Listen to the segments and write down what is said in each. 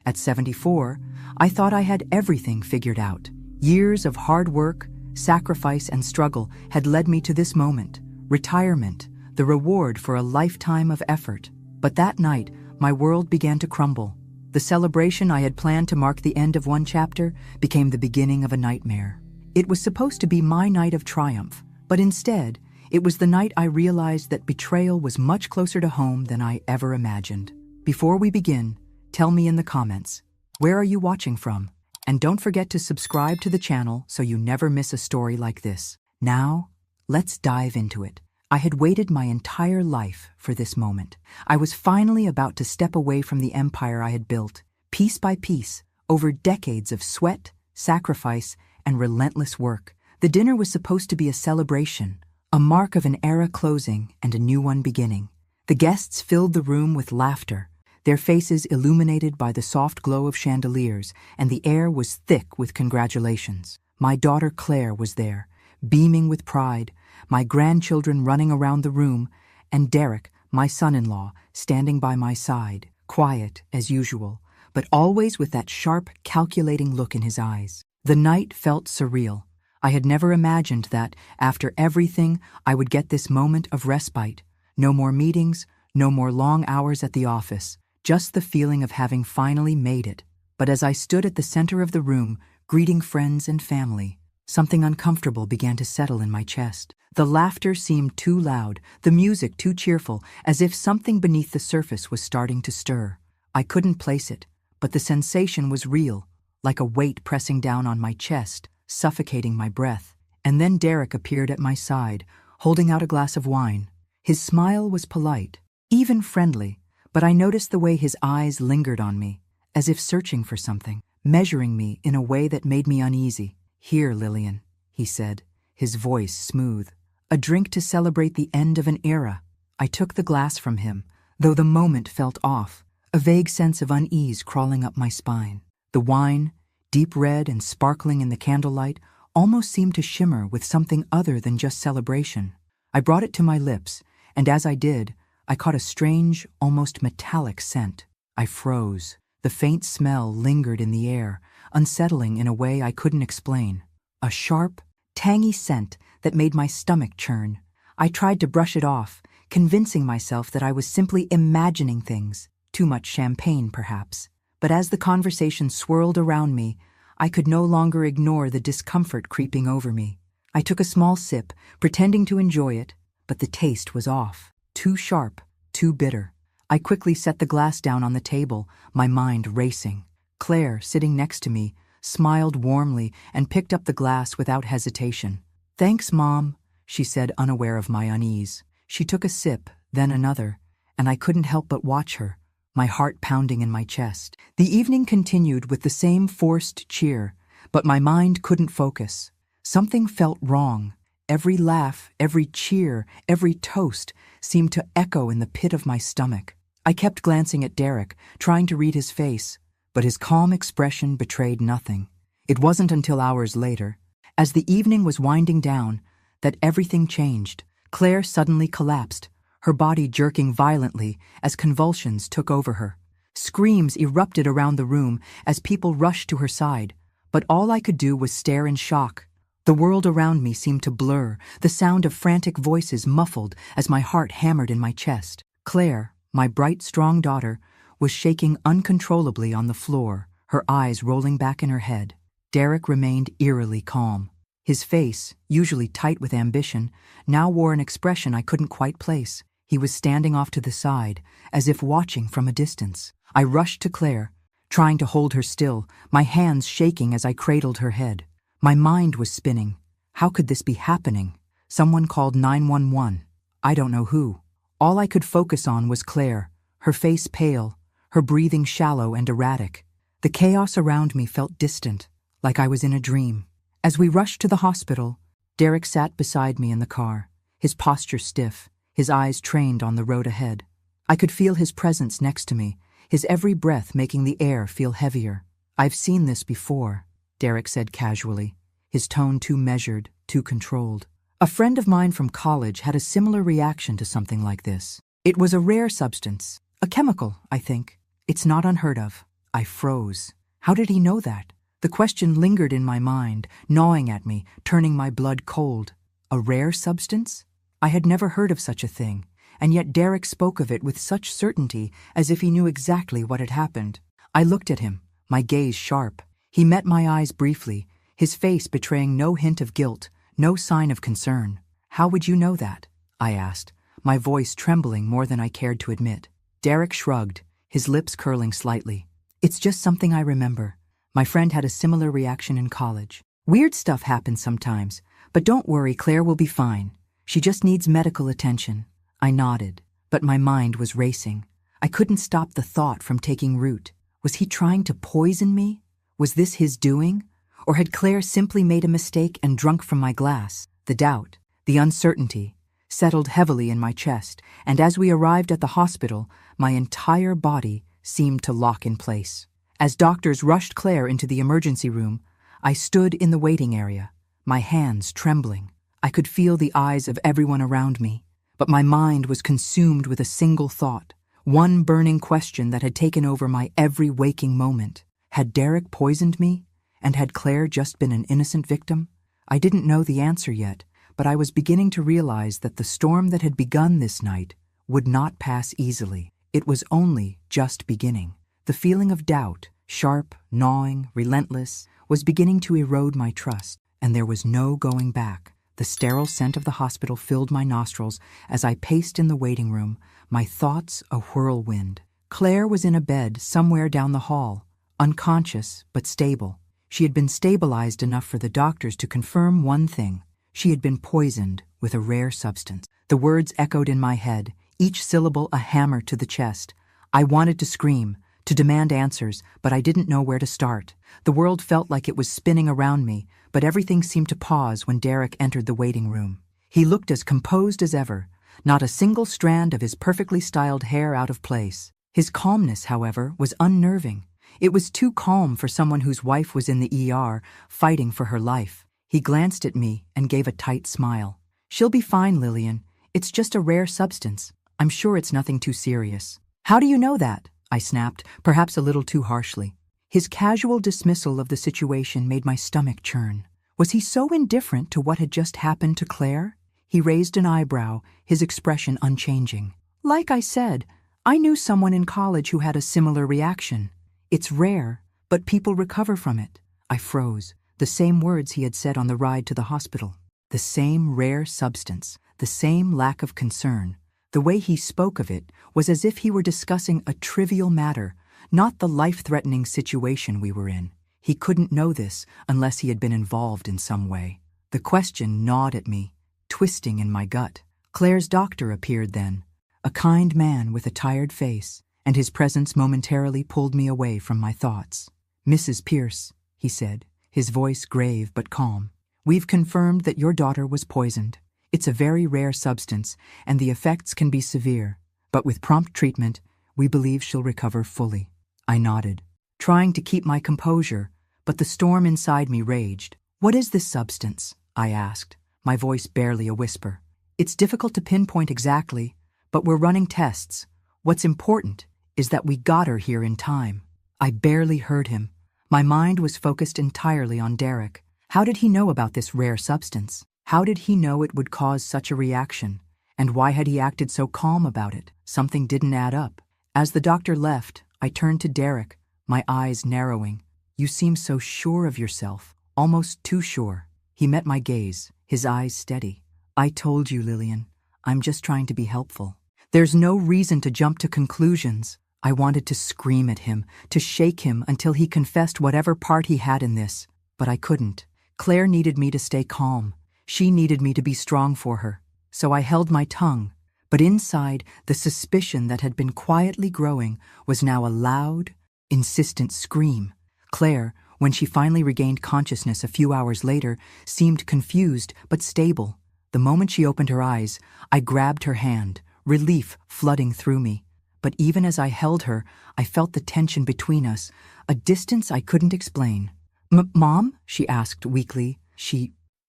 At 74, I thought I had everything figured out. Years of hard work, sacrifice, and struggle had led me to this moment, retirement, the reward for a lifetime of effort. But that night, my world began to crumble. The celebration I had planned to mark the end of one chapter became the beginning of a nightmare. It was supposed to be my night of triumph, but instead, it was the night I realized that betrayal was much closer to home than I ever imagined. Before we begin, tell me in the comments, where are you watching from? And don't forget to subscribe to the channel so you never miss a story like this. Now, let's dive into it. I had waited my entire life for this moment. I was finally about to step away from the empire I had built, piece by piece, over decades of sweat, sacrifice, and relentless work. The dinner was supposed to be a celebration, a mark of an era closing and a new one beginning. The guests filled the room with laughter, their faces illuminated by the soft glow of chandeliers, and the air was thick with congratulations. My daughter Claire was there, beaming with pride, my grandchildren running around the room, and Derek, my son-in-law, standing by my side, quiet as usual, but always with that sharp, calculating look in his eyes. The night felt surreal. I had never imagined that, after everything, I would get this moment of respite. No more meetings, no more long hours at the office, just the feeling of having finally made it. But as I stood at the center of the room, greeting friends and family, something uncomfortable began to settle in my chest. The laughter seemed too loud, the music too cheerful, as if something beneath the surface was starting to stir. I couldn't place it, but the sensation was real, like a weight pressing down on my chest, suffocating my breath. And then Derek appeared at my side, holding out a glass of wine. His smile was polite, even friendly, but I noticed the way his eyes lingered on me, as if searching for something, measuring me in a way that made me uneasy. "Here, Lillian," he said, his voice smooth. "A drink to celebrate the end of an era." I took the glass from him, though the moment felt off, a vague sense of unease crawling up my spine. The wine, deep red and sparkling in the candlelight, almost seemed to shimmer with something other than just celebration. I brought it to my lips, and as I did, I caught a strange, almost metallic scent. I froze. The faint smell lingered in the air, unsettling in a way I couldn't explain. A sharp, tangy scent that made my stomach churn. I tried to brush it off, convincing myself that I was simply imagining things. Too much champagne, perhaps. But as the conversation swirled around me, I could no longer ignore the discomfort creeping over me. I took a small sip, pretending to enjoy it, but the taste was off. Too sharp, too bitter. I quickly set the glass down on the table, my mind racing. Claire, sitting next to me, smiled warmly and picked up the glass without hesitation. "Thanks, Mom," she said, unaware of my unease. She took a sip, then another, and I couldn't help but watch her, my heart pounding in my chest. The evening continued with the same forced cheer, but my mind couldn't focus. Something felt wrong. Every laugh, every cheer, every toast seemed to echo in the pit of my stomach. I kept glancing at Derek, trying to read his face, but his calm expression betrayed nothing. It wasn't until hours later, as the evening was winding down, that everything changed. Claire suddenly collapsed, her body jerking violently as convulsions took over her. Screams erupted around the room as people rushed to her side, but all I could do was stare in shock. The world around me seemed to blur, the sound of frantic voices muffled as my heart hammered in my chest. Claire, my bright, strong daughter, was shaking uncontrollably on the floor, her eyes rolling back in her head. Derek remained eerily calm. His face, usually tight with ambition, now wore an expression I couldn't quite place. He was standing off to the side, as if watching from a distance. I rushed to Claire, trying to hold her still, my hands shaking as I cradled her head. My mind was spinning. How could this be happening? Someone called 911. I don't know who. All I could focus on was Claire, her face pale, her breathing shallow and erratic. The chaos around me felt distant, like I was in a dream. As we rushed to the hospital, Derek sat beside me in the car, his posture stiff, his eyes trained on the road ahead. I could feel his presence next to me, his every breath making the air feel heavier. "I've seen this before," Derek said casually, his tone too measured, too controlled. "A friend of mine from college had a similar reaction to something like this. It was a rare substance, a chemical, I think. It's not unheard of." I froze. How did he know that? The question lingered in my mind, gnawing at me, turning my blood cold. A rare substance? I had never heard of such a thing, and yet Derek spoke of it with such certainty as if he knew exactly what had happened. I looked at him, my gaze sharp. He met my eyes briefly, his face betraying no hint of guilt, no sign of concern. "How would you know that?" I asked, my voice trembling more than I cared to admit. Derek shrugged, his lips curling slightly. "It's just something I remember. My friend had a similar reaction in college. Weird stuff happens sometimes, but don't worry, Claire will be fine. She just needs medical attention." I nodded, but my mind was racing. I couldn't stop the thought from taking root. Was he trying to poison me? Was this his doing? Or had Claire simply made a mistake and drunk from my glass? The doubt, the uncertainty, settled heavily in my chest, and as we arrived at the hospital, my entire body seemed to lock in place. As doctors rushed Claire into the emergency room, I stood in the waiting area, my hands trembling. I could feel the eyes of everyone around me, but my mind was consumed with a single thought, one burning question that had taken over my every waking moment. Had Derek poisoned me? And had Claire just been an innocent victim? I didn't know the answer yet, but I was beginning to realize that the storm that had begun this night would not pass easily. It was only just beginning. The feeling of doubt, sharp, gnawing, relentless, was beginning to erode my trust, and there was no going back. The sterile scent of the hospital filled my nostrils as I paced in the waiting room, my thoughts a whirlwind. Claire was in a bed somewhere down the hall, unconscious but stable. She had been stabilized enough for the doctors to confirm one thing. She had been poisoned with a rare substance. The words echoed in my head, each syllable a hammer to the chest. I wanted to scream, to demand answers, but I didn't know where to start. The world felt like it was spinning around me, but everything seemed to pause when Derek entered the waiting room. He looked as composed as ever, not a single strand of his perfectly styled hair out of place. His calmness, however, was unnerving. It was too calm for someone whose wife was in the ER, fighting for her life. He glanced at me and gave a tight smile. "She'll be fine, Lillian. It's just a rare substance. I'm sure it's nothing too serious." "How do you know that?" I snapped, perhaps a little too harshly. His casual dismissal of the situation made my stomach churn. Was he so indifferent to what had just happened to Claire? He raised an eyebrow, his expression unchanging. "Like I said, I knew someone in college who had a similar reaction. It's rare, but people recover from it." I froze. The same words he had said on the ride to the hospital. The same rare substance, the same lack of concern. The way he spoke of it was as if he were discussing a trivial matter, not the life-threatening situation we were in. He couldn't know this unless he had been involved in some way. The question gnawed at me, twisting in my gut. Claire's doctor appeared then, a kind man with a tired face, and his presence momentarily pulled me away from my thoughts. "Mrs. Pierce," he said, his voice grave but calm, "we've confirmed that your daughter was poisoned. It's a very rare substance, and the effects can be severe, but with prompt treatment, we believe she'll recover fully." I nodded, trying to keep my composure, but the storm inside me raged. "What is this substance?" I asked, my voice barely a whisper. "It's difficult to pinpoint exactly, but we're running tests. What's important is that we got her here in time." I barely heard him. My mind was focused entirely on Derek. How did he know about this rare substance? How did he know it would cause such a reaction? And why had he acted so calm about it? Something didn't add up. As the doctor left, I turned to Derek, my eyes narrowing. "You seem so sure of yourself, almost too sure." He met my gaze, his eyes steady. "I told you, Lillian, I'm just trying to be helpful. There's no reason to jump to conclusions." I wanted to scream at him, to shake him until he confessed whatever part he had in this, but I couldn't. Claire needed me to stay calm. She needed me to be strong for her. So I held my tongue, but inside, the suspicion that had been quietly growing was now a loud, insistent scream. Claire, when she finally regained consciousness a few hours later, seemed confused but stable. The moment she opened her eyes, I grabbed her hand, relief flooding through me. But even as I held her, I felt the tension between us, a distance I couldn't explain. Mom?" she asked weakly.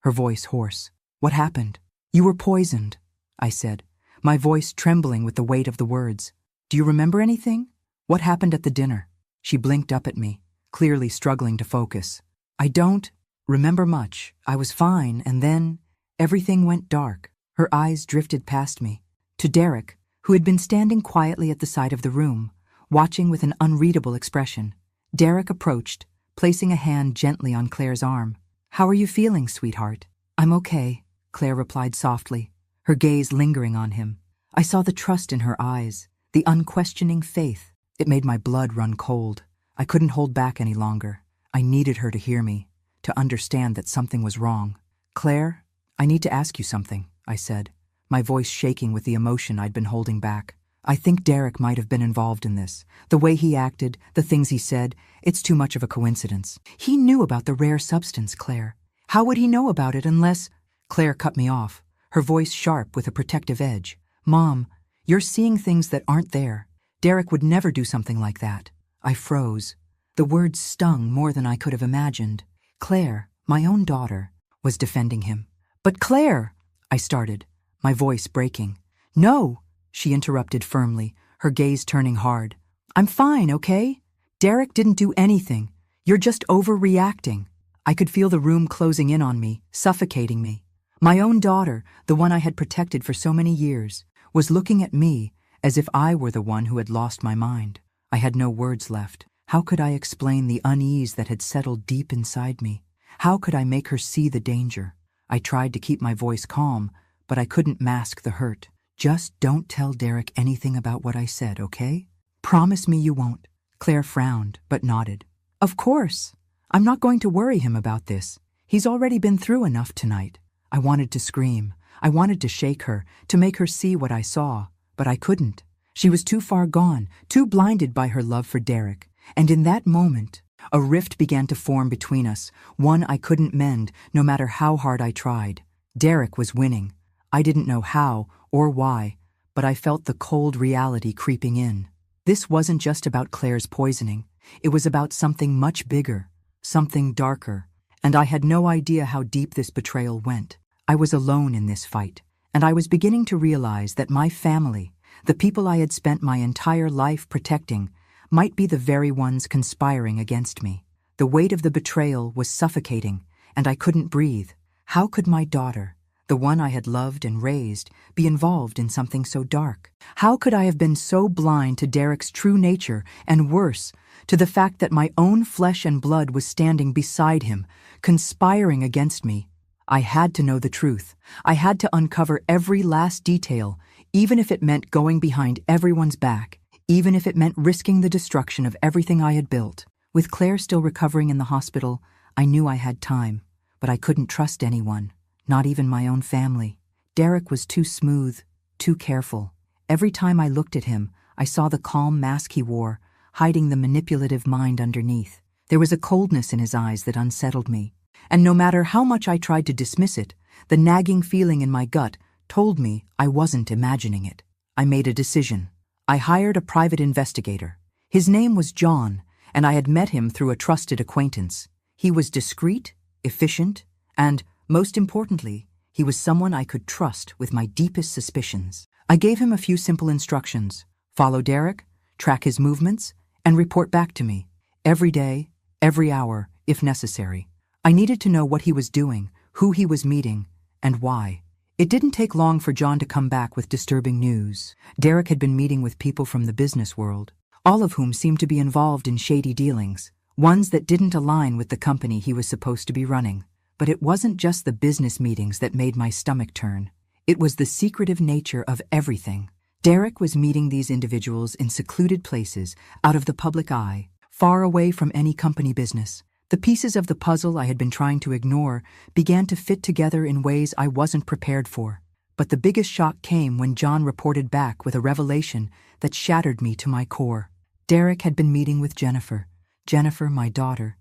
Her voice hoarse. "What happened?" "You were poisoned," I said, my voice trembling with the weight of the words. "Do you remember anything? What happened at the dinner?" She blinked up at me, clearly struggling to focus. I don't remember much. I was fine, and then everything went dark. Her eyes drifted past me, to Derek, who had been standing quietly at the side of the room, watching with an unreadable expression. Derek approached, placing a hand gently on Claire's arm. "How are you feeling, sweetheart?" "I'm okay," Claire replied softly, her gaze lingering on him. I saw the trust in her eyes, the unquestioning faith. It made my blood run cold. I couldn't hold back any longer. I needed her to hear me, to understand that something was wrong. "Claire, I need to ask you something," I said, my voice shaking with the emotion I'd been holding back. "I think Derek might have been involved in this. The way he acted, the things he said, it's too much of a coincidence. He knew about the rare substance, Claire. How would he know about it unless—" Claire cut me off, her voice sharp with a protective edge. "Mom, you're seeing things that aren't there. Derek would never do something like that." I froze. The words stung more than I could have imagined. Claire, my own daughter, was defending him. "But Claire," I started, my voice breaking. "No," she interrupted firmly, her gaze turning hard. "I'm fine, okay? Derek didn't do anything. You're just overreacting." I could feel the room closing in on me, suffocating me. My own daughter, the one I had protected for so many years, was looking at me as if I were the one who had lost my mind. I had no words left. How could I explain the unease that had settled deep inside me? How could I make her see the danger? I tried to keep my voice calm, but I couldn't mask the hurt. "Just don't tell Derek anything about what I said, okay? Promise me you won't." Claire frowned, but nodded. "Of course. I'm not going to worry him about this. He's already been through enough tonight." I wanted to scream. I wanted to shake her, to make her see what I saw, but I couldn't. She was too far gone, too blinded by her love for Derek. And in that moment, a rift began to form between us, one I couldn't mend, no matter how hard I tried. Derek was winning. I didn't know how or why, but I felt the cold reality creeping in. This wasn't just about Claire's poisoning. It was about something much bigger, something darker, and I had no idea how deep this betrayal went. I was alone in this fight, and I was beginning to realize that my family, the people I had spent my entire life protecting, might be the very ones conspiring against me. The weight of the betrayal was suffocating, and I couldn't breathe. How could my daughter, the one I had loved and raised, be involved in something so dark? How could I have been so blind to Derek's true nature, and worse, to the fact that my own flesh and blood was standing beside him, conspiring against me? I had to know the truth. I had to uncover every last detail, even if it meant going behind everyone's back, even if it meant risking the destruction of everything I had built. With Claire still recovering in the hospital, I knew I had time, but I couldn't trust anyone, not even my own family. Derek was too smooth, too careful. Every time I looked at him, I saw the calm mask he wore, hiding the manipulative mind underneath. There was a coldness in his eyes that unsettled me, and no matter how much I tried to dismiss it, the nagging feeling in my gut told me I wasn't imagining it. I made a decision. I hired a private investigator. His name was John, and I had met him through a trusted acquaintance. He was discreet, efficient, and, most importantly, he was someone I could trust with my deepest suspicions. I gave him a few simple instructions: follow Derek, track his movements, and report back to me. Every day, every hour, if necessary. I needed to know what he was doing, who he was meeting, and why. It didn't take long for John to come back with disturbing news. Derek had been meeting with people from the business world, all of whom seemed to be involved in shady dealings, ones that didn't align with the company he was supposed to be running. But it wasn't just the business meetings that made my stomach turn. It was the secretive nature of everything. Derek was meeting these individuals in secluded places, out of the public eye, far away from any company business. The pieces of the puzzle I had been trying to ignore began to fit together in ways I wasn't prepared for. But the biggest shock came when John reported back with a revelation that shattered me to my core. Derek had been meeting with Jennifer. Jennifer, my daughter.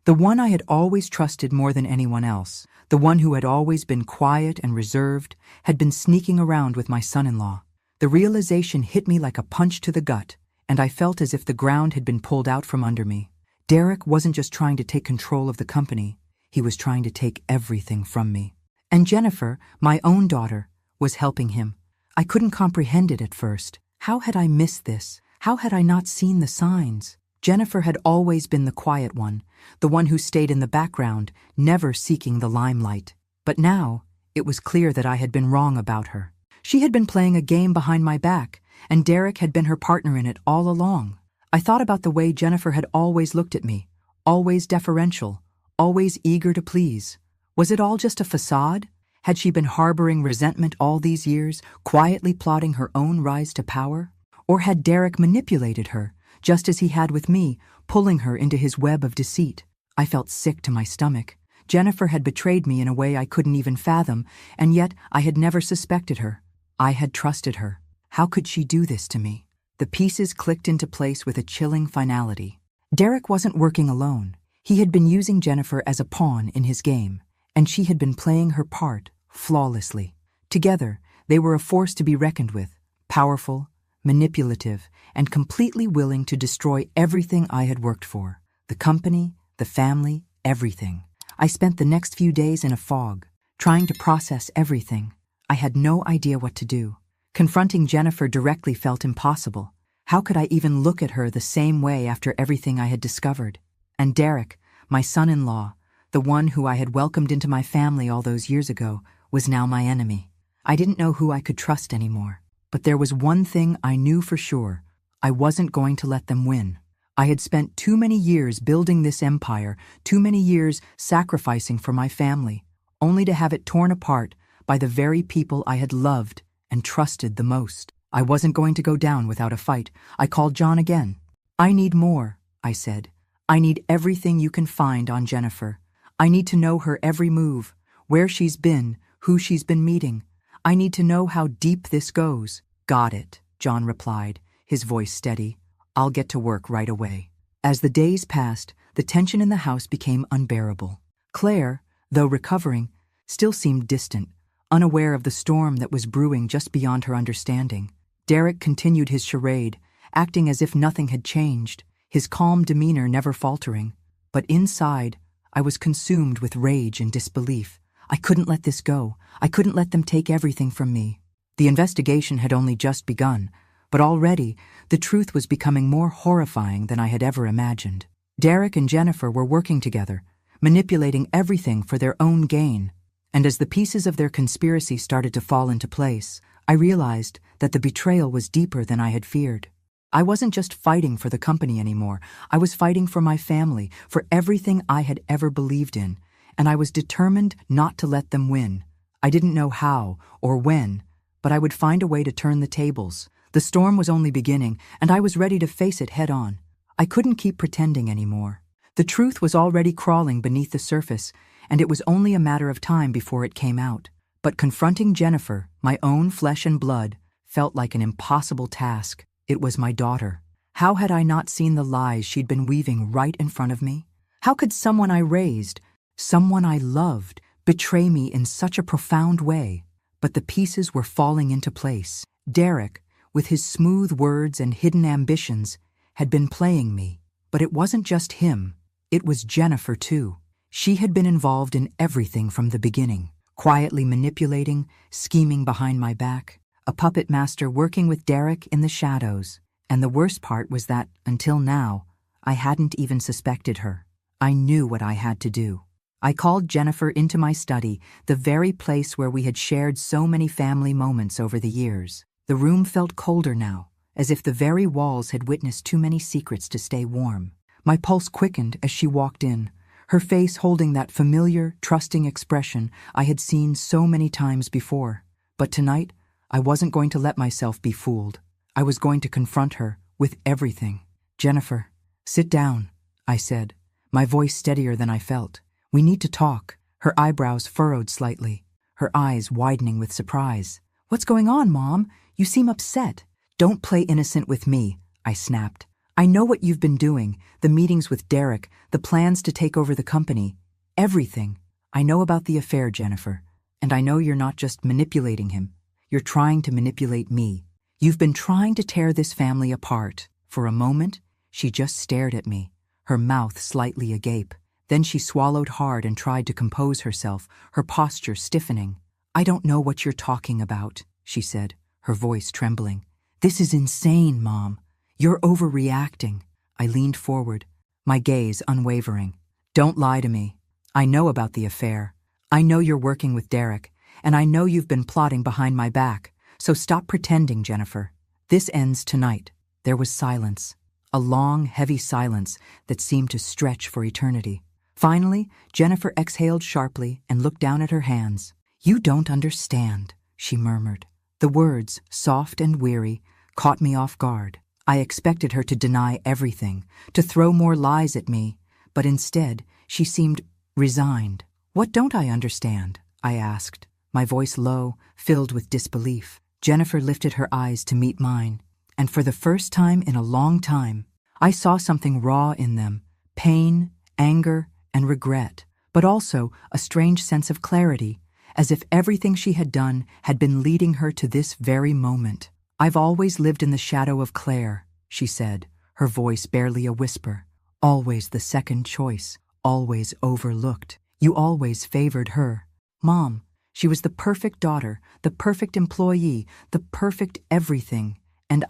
The one I had always trusted more than anyone else, the one who had always been quiet and reserved, had been sneaking around with my son-in-law. The realization hit me like a punch to the gut, and I felt as if the ground had been pulled out from under me. Derek wasn't just trying to take control of the company, he was trying to take everything from me. And Jennifer, my own daughter, was helping him. I couldn't comprehend it at first. How had I missed this? How had I not seen the signs? Jennifer had always been the quiet one, the one who stayed in the background, never seeking the limelight. But now, it was clear that I had been wrong about her. She had been playing a game behind my back, and Derek had been her partner in it all along. I thought about the way Jennifer had always looked at me, always deferential, always eager to please. Was it all just a facade? Had she been harboring resentment all these years, quietly plotting her own rise to power? Or had Derek manipulated her, just as he had with me, pulling her into his web of deceit? I felt sick to my stomach. Jennifer had betrayed me in a way I couldn't even fathom, and yet I had never suspected her. I had trusted her. How could she do this to me? The pieces clicked into place with a chilling finality. Derek wasn't working alone. He had been using Jennifer as a pawn in his game, and she had been playing her part flawlessly. Together, they were a force to be reckoned with, powerful, manipulative, and completely willing to destroy everything I had worked for. The company, the family, everything. I spent the next few days in a fog, trying to process everything. I had no idea what to do. Confronting Jennifer directly felt impossible. How could I even look at her the same way after everything I had discovered? And Derek, my son-in-law, the one who I had welcomed into my family all those years ago, was now my enemy. I didn't know who I could trust anymore. But there was one thing I knew for sure. I wasn't going to let them win. I had spent too many years building this empire, too many years sacrificing for my family, only to have it torn apart by the very people I had loved and trusted the most. I wasn't going to go down without a fight. I called John again. "I need more," I said. "I need everything you can find on Jennifer. I need to know her every move, where she's been, who she's been meeting. I need to know how deep this goes." "Got it," John replied, his voice steady. "I'll get to work right away." As the days passed, the tension in the house became unbearable. Claire, though recovering, still seemed distant, unaware of the storm that was brewing just beyond her understanding. Derek continued his charade, acting as if nothing had changed, his calm demeanor never faltering. But inside, I was consumed with rage and disbelief. I couldn't let this go. I couldn't let them take everything from me. The investigation had only just begun, but already the truth was becoming more horrifying than I had ever imagined. Derek and Jennifer were working together, manipulating everything for their own gain. And as the pieces of their conspiracy started to fall into place, I realized that the betrayal was deeper than I had feared. I wasn't just fighting for the company anymore. I was fighting for my family, for everything I had ever believed in, and I was determined not to let them win. I didn't know how or when, but I would find a way to turn the tables. The storm was only beginning, and I was ready to face it head on. I couldn't keep pretending anymore. The truth was already crawling beneath the surface, and it was only a matter of time before it came out. But confronting Jennifer, my own flesh and blood, felt like an impossible task. It was my daughter. How had I not seen the lies she'd been weaving right in front of me? How could someone I raised, someone I loved, betray me in such a profound way? But the pieces were falling into place. Derek, with his smooth words and hidden ambitions, had been playing me. But it wasn't just him. It was Jennifer, too. She had been involved in everything from the beginning, quietly manipulating, scheming behind my back, a puppet master working with Derek in the shadows. And the worst part was that, until now, I hadn't even suspected her. I knew what I had to do. I called Jennifer into my study, the very place where we had shared so many family moments over the years. The room felt colder now, as if the very walls had witnessed too many secrets to stay warm. My pulse quickened as she walked in, her face holding that familiar, trusting expression I had seen so many times before. But tonight, I wasn't going to let myself be fooled. I was going to confront her with everything. "Jennifer, sit down," I said, my voice steadier than I felt. "We need to talk." Her eyebrows furrowed slightly, her eyes widening with surprise. "What's going on, Mom? You seem upset." "Don't play innocent with me," I snapped. "I know what you've been doing, the meetings with Derek, the plans to take over the company, everything. I know about the affair, Jennifer, and I know you're not just manipulating him. You're trying to manipulate me. You've been trying to tear this family apart." For a moment, she just stared at me, her mouth slightly agape. Then she swallowed hard and tried to compose herself, her posture stiffening. "I don't know what you're talking about," she said, her voice trembling. "This is insane, Mom. You're overreacting." I leaned forward, my gaze unwavering. Don't lie to me. I know about the affair. I know you're working with Derek, and I know you've been plotting behind my back, so stop pretending, Jennifer. This ends tonight. There was silence, a long, heavy silence that seemed to stretch for eternity. Finally, Jennifer exhaled sharply and looked down at her hands. You don't understand, she murmured. The words, soft and weary, caught me off guard. I expected her to deny everything, to throw more lies at me, but instead, she seemed resigned. What don't I understand? I asked, my voice low, filled with disbelief. Jennifer lifted her eyes to meet mine, and for the first time in a long time, I saw something raw in them, pain, anger, and regret, but also a strange sense of clarity, as if everything she had done had been leading her to this very moment. I've always lived in the shadow of Claire, she said, her voice barely a whisper. Always the second choice, always overlooked. You always favored her. Mom, she was the perfect daughter, the perfect employee, the perfect everything. And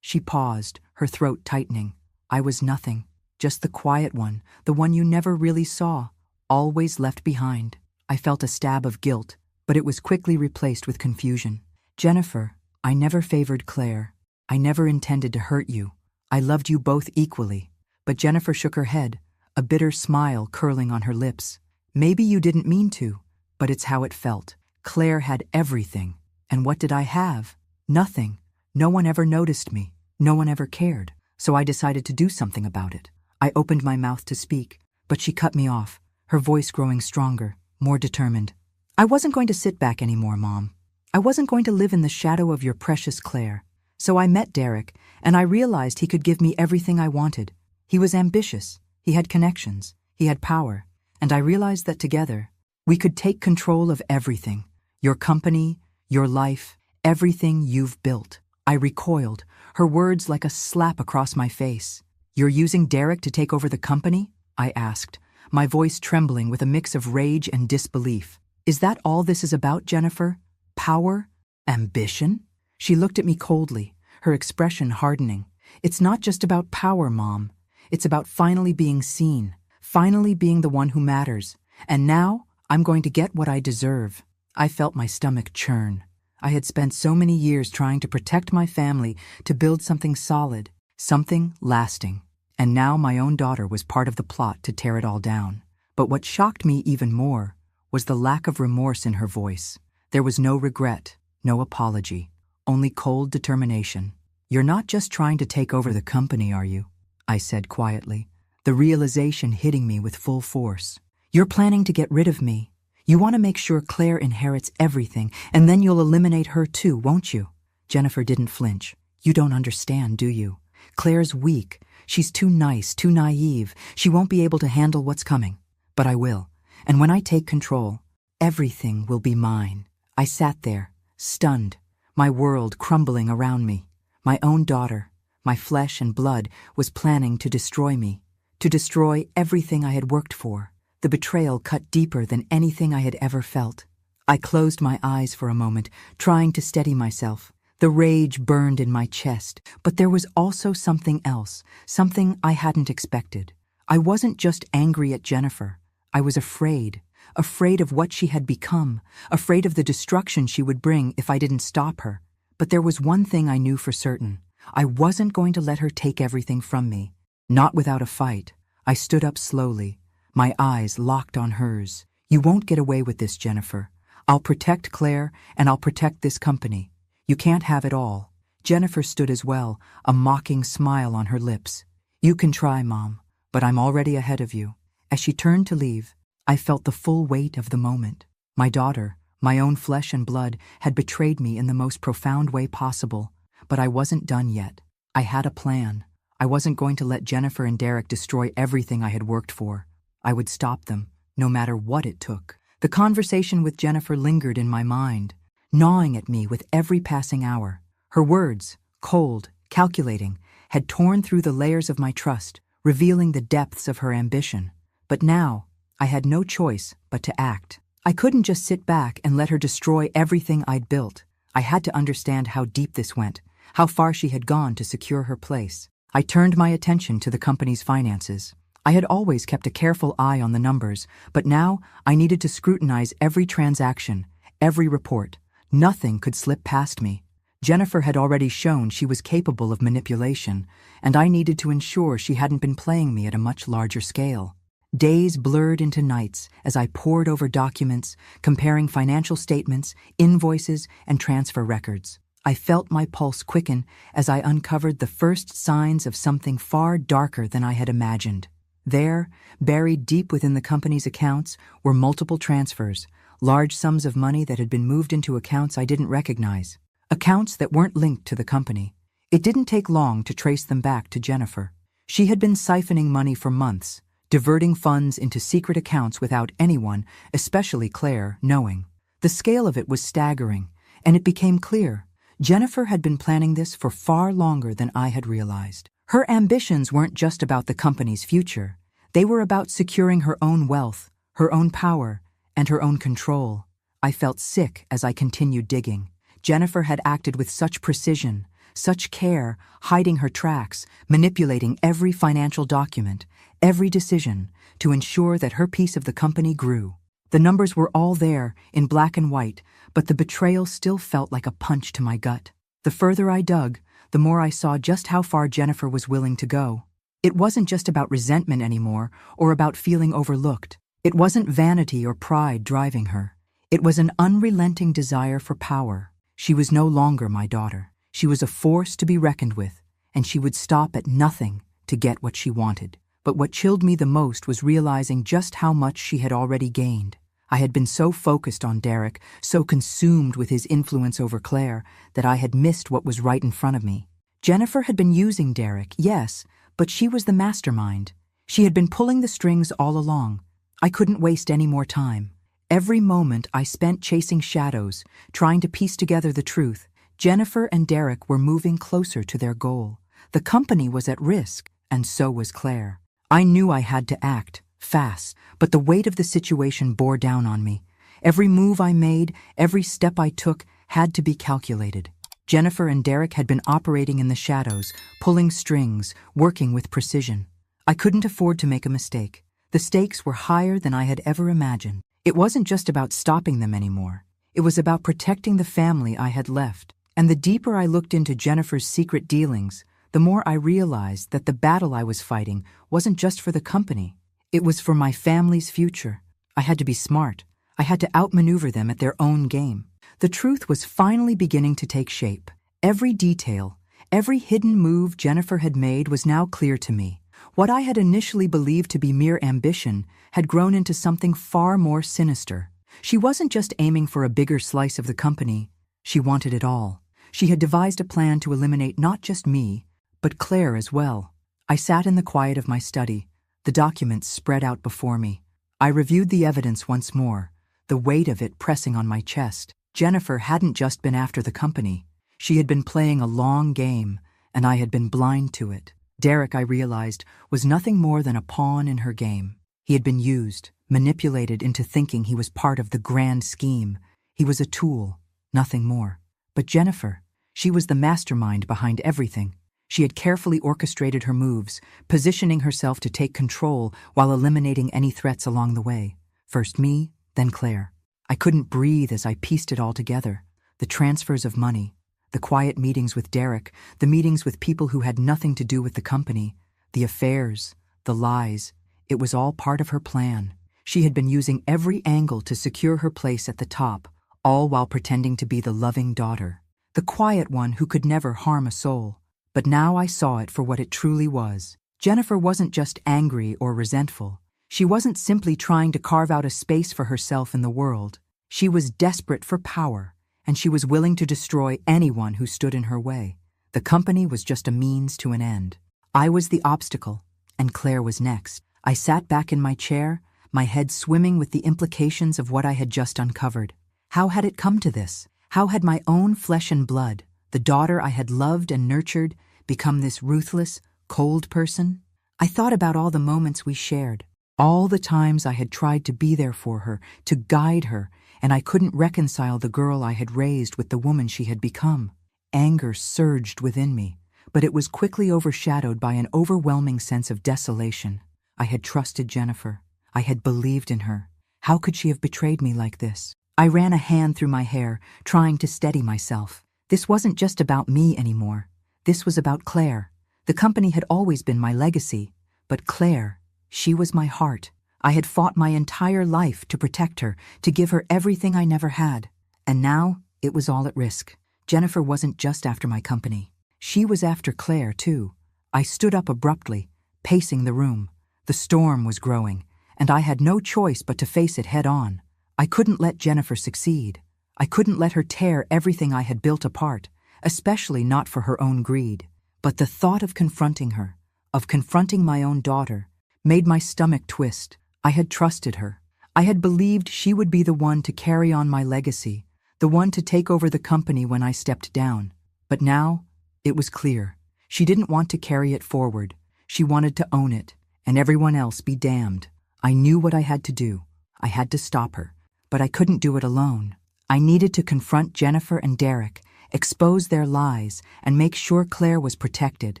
she paused, her throat tightening. I was nothing, just the quiet one, the one you never really saw, always left behind. I felt a stab of guilt, but it was quickly replaced with confusion. Jennifer, I never favored Claire. I never intended to hurt you. I loved you both equally. But Jennifer shook her head, a bitter smile curling on her lips. Maybe you didn't mean to, but it's how it felt. Claire had everything. And what did I have? Nothing. No one ever noticed me. No one ever cared. So I decided to do something about it. I opened my mouth to speak, but she cut me off, her voice growing stronger, more determined. I wasn't going to sit back anymore, Mom. I wasn't going to live in the shadow of your precious Claire. So I met Derek, and I realized he could give me everything I wanted. He was ambitious, he had connections, he had power, and I realized that together, we could take control of everything. Your company, your life, everything you've built. I recoiled, her words like a slap across my face. You're using Derek to take over the company? I asked, my voice trembling with a mix of rage and disbelief. Is that all this is about, Jennifer? Power? Ambition? She looked at me coldly, her expression hardening. It's not just about power, Mom. It's about finally being seen, finally being the one who matters. And now, I'm going to get what I deserve. I felt my stomach churn. I had spent so many years trying to protect my family, to build something solid, something lasting. And now my own daughter was part of the plot to tear it all down. But what shocked me even more was the lack of remorse in her voice. There was no regret, no apology, only cold determination. You're not just trying to take over the company, are you? I said quietly, the realization hitting me with full force. You're planning to get rid of me. You want to make sure Claire inherits everything, and then you'll eliminate her too, won't you? Jennifer didn't flinch. You don't understand, do you? Claire's weak. She's too nice, too naive. She won't be able to handle what's coming. But I will. And when I take control, everything will be mine. I sat there, stunned, my world crumbling around me. My own daughter, my flesh and blood, was planning to destroy me, to destroy everything I had worked for. The betrayal cut deeper than anything I had ever felt. I closed my eyes for a moment, trying to steady myself. The rage burned in my chest, but there was also something else, something I hadn't expected. I wasn't just angry at Jennifer. I was afraid of what she had become, afraid of the destruction she would bring if I didn't stop her. But there was one thing I knew for certain. I wasn't going to let her take everything from me. Not without a fight. I stood up slowly, my eyes locked on hers. You won't get away with this, Jennifer. I'll protect Claire, and I'll protect this company. You can't have it all. Jennifer stood as well, a mocking smile on her lips. You can try, Mom, but I'm already ahead of you. As she turned to leave, I felt the full weight of the moment. My daughter, my own flesh and blood, had betrayed me in the most profound way possible. But I wasn't done yet. I had a plan. I wasn't going to let Jennifer and Derek destroy everything I had worked for. I would stop them, no matter what it took. The conversation with Jennifer lingered in my mind, gnawing at me with every passing hour. Her words, cold, calculating, had torn through the layers of my trust, revealing the depths of her ambition. But now, I had no choice but to act. I couldn't just sit back and let her destroy everything I'd built. I had to understand how deep this went, how far she had gone to secure her place. I turned my attention to the company's finances. I had always kept a careful eye on the numbers, but now I needed to scrutinize every transaction, every report. Nothing could slip past me. Jennifer had already shown she was capable of manipulation, and I needed to ensure she hadn't been playing me at a much larger scale. Days blurred into nights as I pored over documents, comparing financial statements, invoices, and transfer records. I felt my pulse quicken as I uncovered the first signs of something far darker than I had imagined. There, buried deep within the company's accounts, were multiple transfers, large sums of money that had been moved into accounts I didn't recognize, accounts that weren't linked to the company. It didn't take long to trace them back to Jennifer. She had been siphoning money for months, diverting funds into secret accounts without anyone, especially Claire, knowing. The scale of it was staggering, and it became clear. Jennifer had been planning this for far longer than I had realized. Her ambitions weren't just about the company's future. They were about securing her own wealth, her own power, and her own control. I felt sick as I continued digging. Jennifer had acted with such precision, such care, hiding her tracks, manipulating every financial document, every decision, to ensure that her piece of the company grew. The numbers were all there, in black and white, but the betrayal still felt like a punch to my gut. The further I dug, the more I saw just how far Jennifer was willing to go. It wasn't just about resentment anymore, or about feeling overlooked. It wasn't vanity or pride driving her. It was an unrelenting desire for power. She was no longer my daughter. She was a force to be reckoned with, and she would stop at nothing to get what she wanted. But what chilled me the most was realizing just how much she had already gained. I had been so focused on Derek, so consumed with his influence over Claire, that I had missed what was right in front of me. Jennifer had been using Derek, yes, but she was the mastermind. She had been pulling the strings all along. I couldn't waste any more time. Every moment I spent chasing shadows, trying to piece together the truth. Jennifer and Derek were moving closer to their goal. The company was at risk, and so was Claire. I knew I had to act, fast, but the weight of the situation bore down on me. Every move I made, every step I took, had to be calculated. Jennifer and Derek had been operating in the shadows, pulling strings, working with precision. I couldn't afford to make a mistake. The stakes were higher than I had ever imagined. It wasn't just about stopping them anymore. It was about protecting the family I had left. And the deeper I looked into Jennifer's secret dealings, the more I realized that the battle I was fighting wasn't just for the company. It was for my family's future. I had to be smart. I had to outmaneuver them at their own game. The truth was finally beginning to take shape. Every detail, every hidden move Jennifer had made was now clear to me. What I had initially believed to be mere ambition had grown into something far more sinister. She wasn't just aiming for a bigger slice of the company. She wanted it all. She had devised a plan to eliminate not just me, but Claire as well. I sat in the quiet of my study, the documents spread out before me. I reviewed the evidence once more, the weight of it pressing on my chest. Jennifer hadn't just been after the company. She had been playing a long game, and I had been blind to it. Derek, I realized, was nothing more than a pawn in her game. He had been used, manipulated into thinking he was part of the grand scheme. He was a tool, nothing more. But Jennifer, she was the mastermind behind everything. She had carefully orchestrated her moves, positioning herself to take control while eliminating any threats along the way. First me, then Claire. I couldn't breathe as I pieced it all together. The transfers of money, the quiet meetings with Derek, the meetings with people who had nothing to do with the company, the affairs, the lies. It was all part of her plan. She had been using every angle to secure her place at the top, all while pretending to be the loving daughter, the quiet one who could never harm a soul. But now I saw it for what it truly was. Jennifer wasn't just angry or resentful. She wasn't simply trying to carve out a space for herself in the world. She was desperate for power, and she was willing to destroy anyone who stood in her way. The company was just a means to an end. I was the obstacle, and Claire was next. I sat back in my chair, my head swimming with the implications of what I had just uncovered. How had it come to this? How had my own flesh and blood, the daughter I had loved and nurtured, become this ruthless, cold person? I thought about all the moments we shared, all the times I had tried to be there for her, to guide her, and I couldn't reconcile the girl I had raised with the woman she had become. Anger surged within me, but it was quickly overshadowed by an overwhelming sense of desolation. I had trusted Jennifer. I had believed in her. How could she have betrayed me like this? I ran a hand through my hair, trying to steady myself. This wasn't just about me anymore. This was about Claire. The company had always been my legacy, but Claire, she was my heart. I had fought my entire life to protect her, to give her everything I never had. And now, it was all at risk. Jennifer wasn't just after my company. She was after Claire, too. I stood up abruptly, pacing the room. The storm was growing, and I had no choice but to face it head on. I couldn't let Jennifer succeed. I couldn't let her tear everything I had built apart, especially not for her own greed. But the thought of confronting her, of confronting my own daughter, made my stomach twist. I had trusted her. I had believed she would be the one to carry on my legacy, the one to take over the company when I stepped down. But now, it was clear. She didn't want to carry it forward. She wanted to own it, and everyone else be damned. I knew what I had to do. I had to stop her, but I couldn't do it alone. I needed to confront Jennifer and Derek, expose their lies, and make sure Claire was protected.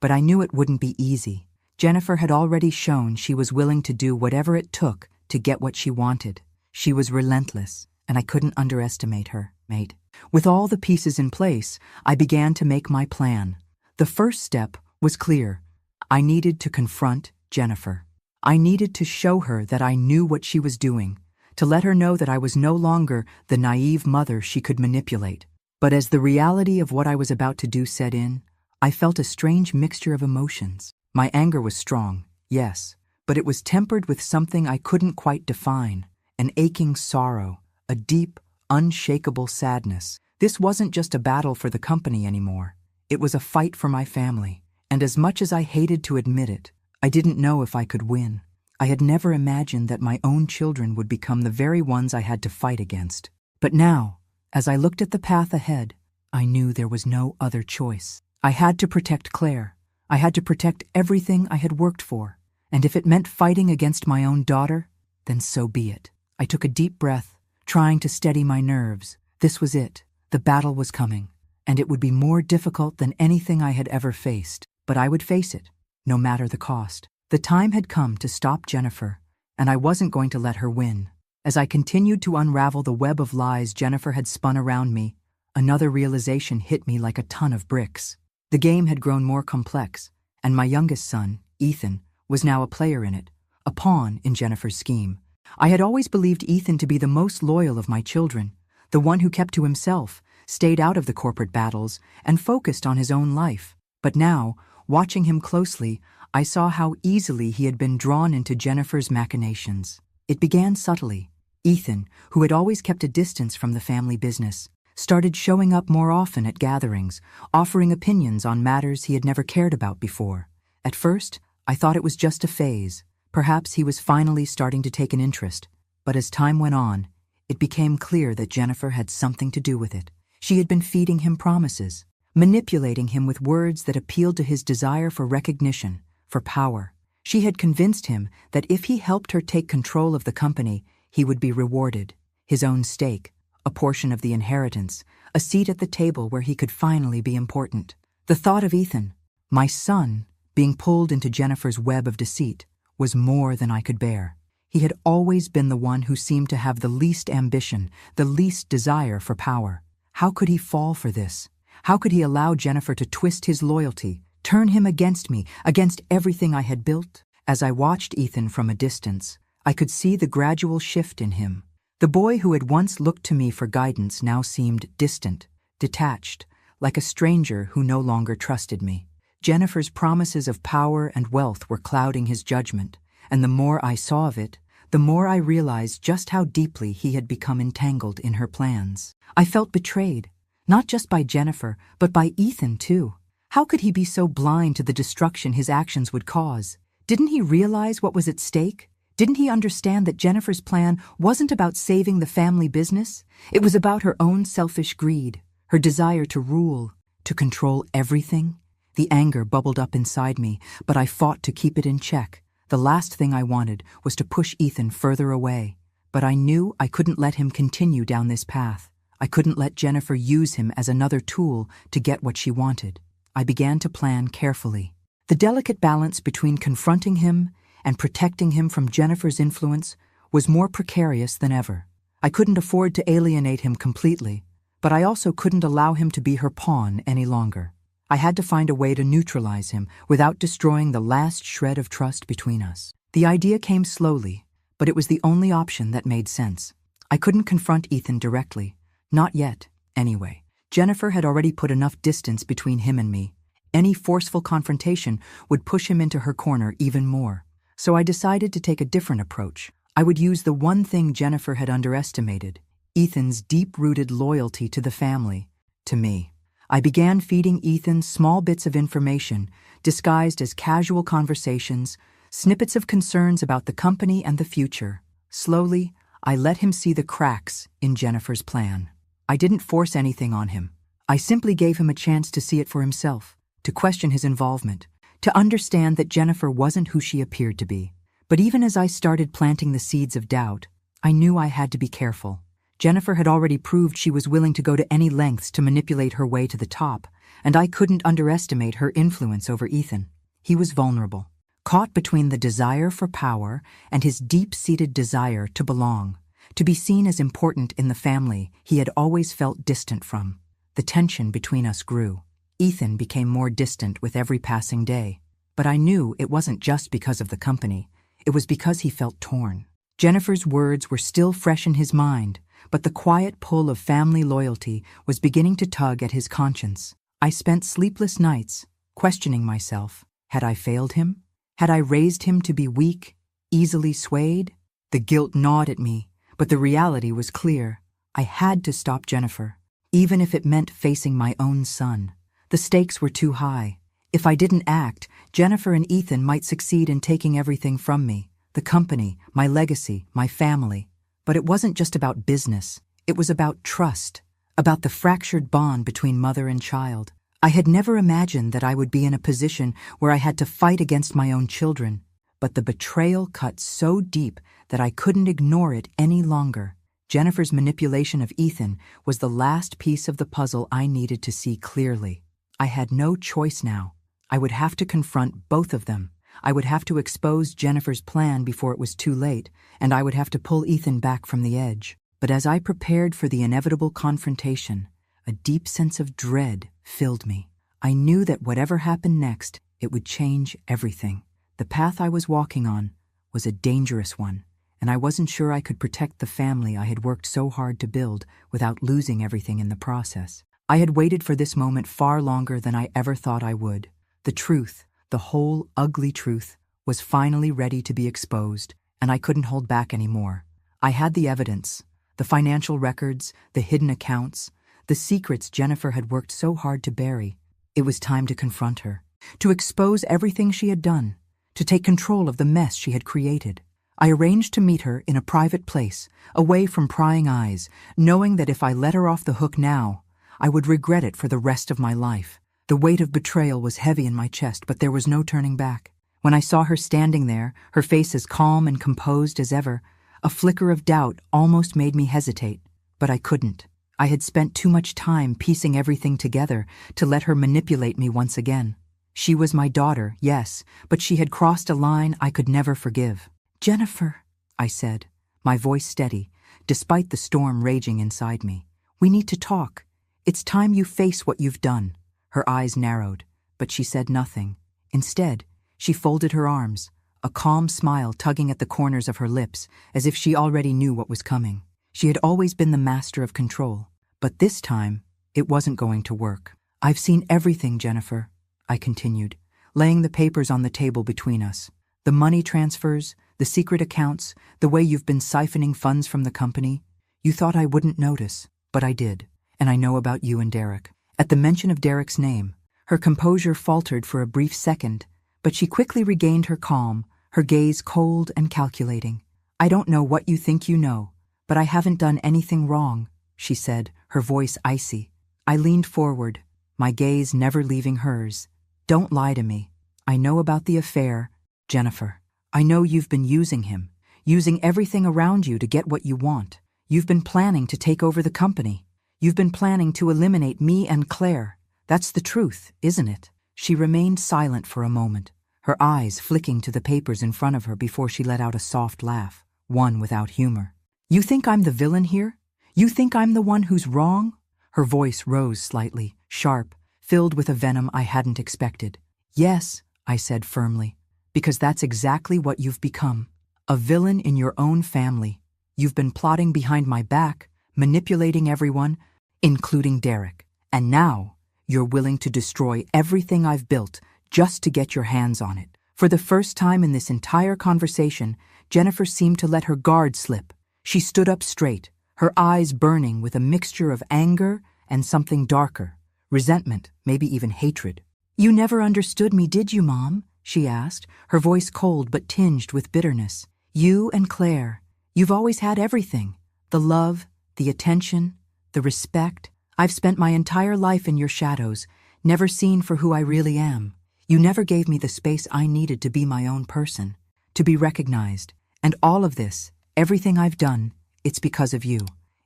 But I knew it wouldn't be easy. Jennifer had already shown she was willing to do whatever it took to get what she wanted. She was relentless, and I couldn't underestimate her, mate. With all the pieces in place, I began to make my plan. The first step was clear. I needed to confront Jennifer. I needed to show her that I knew what she was doing, to let her know that I was no longer the naive mother she could manipulate. But as the reality of what I was about to do set in, I felt a strange mixture of emotions. My anger was strong, yes, but it was tempered with something I couldn't quite define, an aching sorrow, a deep, unshakable sadness. This wasn't just a battle for the company anymore. It was a fight for my family, and as much as I hated to admit it, I didn't know if I could win. I had never imagined that my own children would become the very ones I had to fight against. But now, as I looked at the path ahead, I knew there was no other choice. I had to protect Claire. I had to protect everything I had worked for, and if it meant fighting against my own daughter, then so be it. I took a deep breath, trying to steady my nerves. This was it. The battle was coming, and it would be more difficult than anything I had ever faced, but I would face it, no matter the cost. The time had come to stop Jennifer, and I wasn't going to let her win. As I continued to unravel the web of lies Jennifer had spun around me, another realization hit me like a ton of bricks. The game had grown more complex, and my youngest son, Ethan, was now a player in it, a pawn in Jennifer's scheme. I had always believed Ethan to be the most loyal of my children, the one who kept to himself, stayed out of the corporate battles, and focused on his own life. But now, watching him closely, I saw how easily he had been drawn into Jennifer's machinations. It began subtly. Ethan, who had always kept a distance from the family business, started showing up more often at gatherings, offering opinions on matters he had never cared about before. At first, I thought it was just a phase. Perhaps he was finally starting to take an interest. But as time went on, it became clear that Jennifer had something to do with it. She had been feeding him promises, manipulating him with words that appealed to his desire for recognition, for power. She had convinced him that if he helped her take control of the company, he would be rewarded. His own stake, a portion of the inheritance, a seat at the table where he could finally be important. The thought of Ethan, my son, being pulled into Jennifer's web of deceit was more than I could bear. He had always been the one who seemed to have the least ambition, the least desire for power. How could he fall for this? How could he allow Jennifer to twist his loyalty, turn him against me, against everything I had built? As I watched Ethan from a distance, I could see the gradual shift in him. The boy who had once looked to me for guidance now seemed distant, detached, like a stranger who no longer trusted me. Jennifer's promises of power and wealth were clouding his judgment, and the more I saw of it, the more I realized just how deeply he had become entangled in her plans. I felt betrayed, not just by Jennifer, but by Ethan too. How could he be so blind to the destruction his actions would cause? Didn't he realize what was at stake? Didn't he understand that Jennifer's plan wasn't about saving the family business? It was about her own selfish greed, her desire to rule, to control everything. The anger bubbled up inside me, but I fought to keep it in check. The last thing I wanted was to push Ethan further away. But I knew I couldn't let him continue down this path. I couldn't let Jennifer use him as another tool to get what she wanted. I began to plan carefully. The delicate balance between confronting him and protecting him from Jennifer's influence was more precarious than ever. I couldn't afford to alienate him completely, but I also couldn't allow him to be her pawn any longer. I had to find a way to neutralize him without destroying the last shred of trust between us. The idea came slowly, but it was the only option that made sense. I couldn't confront Ethan directly. Not yet, anyway. Jennifer had already put enough distance between him and me. Any forceful confrontation would push him into her corner even more. So I decided to take a different approach. I would use the one thing Jennifer had underestimated: Ethan's deep-rooted loyalty to the family, to me. I began feeding Ethan small bits of information, disguised as casual conversations, snippets of concerns about the company and the future. Slowly, I let him see the cracks in Jennifer's plan. I didn't force anything on him. I simply gave him a chance to see it for himself, to question his involvement, to understand that Jennifer wasn't who she appeared to be. But even as I started planting the seeds of doubt, I knew I had to be careful. Jennifer had already proved she was willing to go to any lengths to manipulate her way to the top, and I couldn't underestimate her influence over Ethan. He was vulnerable, caught between the desire for power and his deep-seated desire to belong, to be seen as important in the family he had always felt distant from. The tension between us grew. Ethan became more distant with every passing day, but I knew it wasn't just because of the company. It was because he felt torn. Jennifer's words were still fresh in his mind, but the quiet pull of family loyalty was beginning to tug at his conscience. I spent sleepless nights, questioning myself. Had I failed him? Had I raised him to be weak, easily swayed? The guilt gnawed at me, but the reality was clear. I had to stop Jennifer, even if it meant facing my own son. The stakes were too high. If I didn't act, Jennifer and Ethan might succeed in taking everything from me: the company, my legacy, my family. But it wasn't just about business. It was about trust, about the fractured bond between mother and child. I had never imagined that I would be in a position where I had to fight against my own children. But the betrayal cut so deep that I couldn't ignore it any longer. Jennifer's manipulation of Ethan was the last piece of the puzzle I needed to see clearly. I had no choice now. I would have to confront both of them. I would have to expose Jennifer's plan before it was too late, and I would have to pull Ethan back from the edge. But as I prepared for the inevitable confrontation, a deep sense of dread filled me. I knew that whatever happened next, it would change everything. The path I was walking on was a dangerous one, and I wasn't sure I could protect the family I had worked so hard to build without losing everything in the process. I had waited for this moment far longer than I ever thought I would. The truth, the whole ugly truth, was finally ready to be exposed, and I couldn't hold back anymore. I had the evidence, the financial records, the hidden accounts, the secrets Jennifer had worked so hard to bury. It was time to confront her, to expose everything she had done, to take control of the mess she had created. I arranged to meet her in a private place, away from prying eyes, knowing that if I let her off the hook now, I would regret it for the rest of my life. The weight of betrayal was heavy in my chest, but there was no turning back. When I saw her standing there, her face as calm and composed as ever, a flicker of doubt almost made me hesitate. But I couldn't. I had spent too much time piecing everything together to let her manipulate me once again. She was my daughter, yes, but she had crossed a line I could never forgive. "Jennifer," I said, my voice steady, despite the storm raging inside me. "We need to talk. It's time you face what you've done." Her eyes narrowed, but she said nothing. Instead, she folded her arms, a calm smile tugging at the corners of her lips, as if she already knew what was coming. She had always been the master of control, but this time, it wasn't going to work. "I've seen everything, Jennifer," I continued, laying the papers on the table between us. "The money transfers, the secret accounts, the way you've been siphoning funds from the company. You thought I wouldn't notice, but I did, and I know about you and Derek." At the mention of Derek's name, her composure faltered for a brief second, but she quickly regained her calm, her gaze cold and calculating. "I don't know what you think you know, but I haven't done anything wrong," she said, her voice icy. I leaned forward, my gaze never leaving hers. "Don't lie to me. I know about the affair, Jennifer. I know you've been using him, using everything around you to get what you want. You've been planning to take over the company. You've been planning to eliminate me and Claire, That's the truth, isn't it? She remained silent for a moment, her eyes flicking to the papers in front of her before she let out a soft laugh, one without humor. You think I'm the villain here? You think I'm the one who's wrong? Her voice rose slightly, sharp, filled with a venom I hadn't expected. Yes, I said firmly, because that's exactly what you've become. A villain in your own family. You've been plotting behind my back, manipulating everyone, including Derek. And now, you're willing to destroy everything I've built just to get your hands on it. For the first time in this entire conversation, Jennifer seemed to let her guard slip. She stood up straight, her eyes burning with a mixture of anger and something darker, resentment, maybe even hatred. You never understood me, did you, Mom? She asked, her voice cold but tinged with bitterness. You and Claire, you've always had everything. The love, the attention, the respect. I've spent my entire life in your shadows, never seen for who I really am. You never gave me the space I needed to be my own person, to be recognized. And all of this, everything I've done, it's because of you.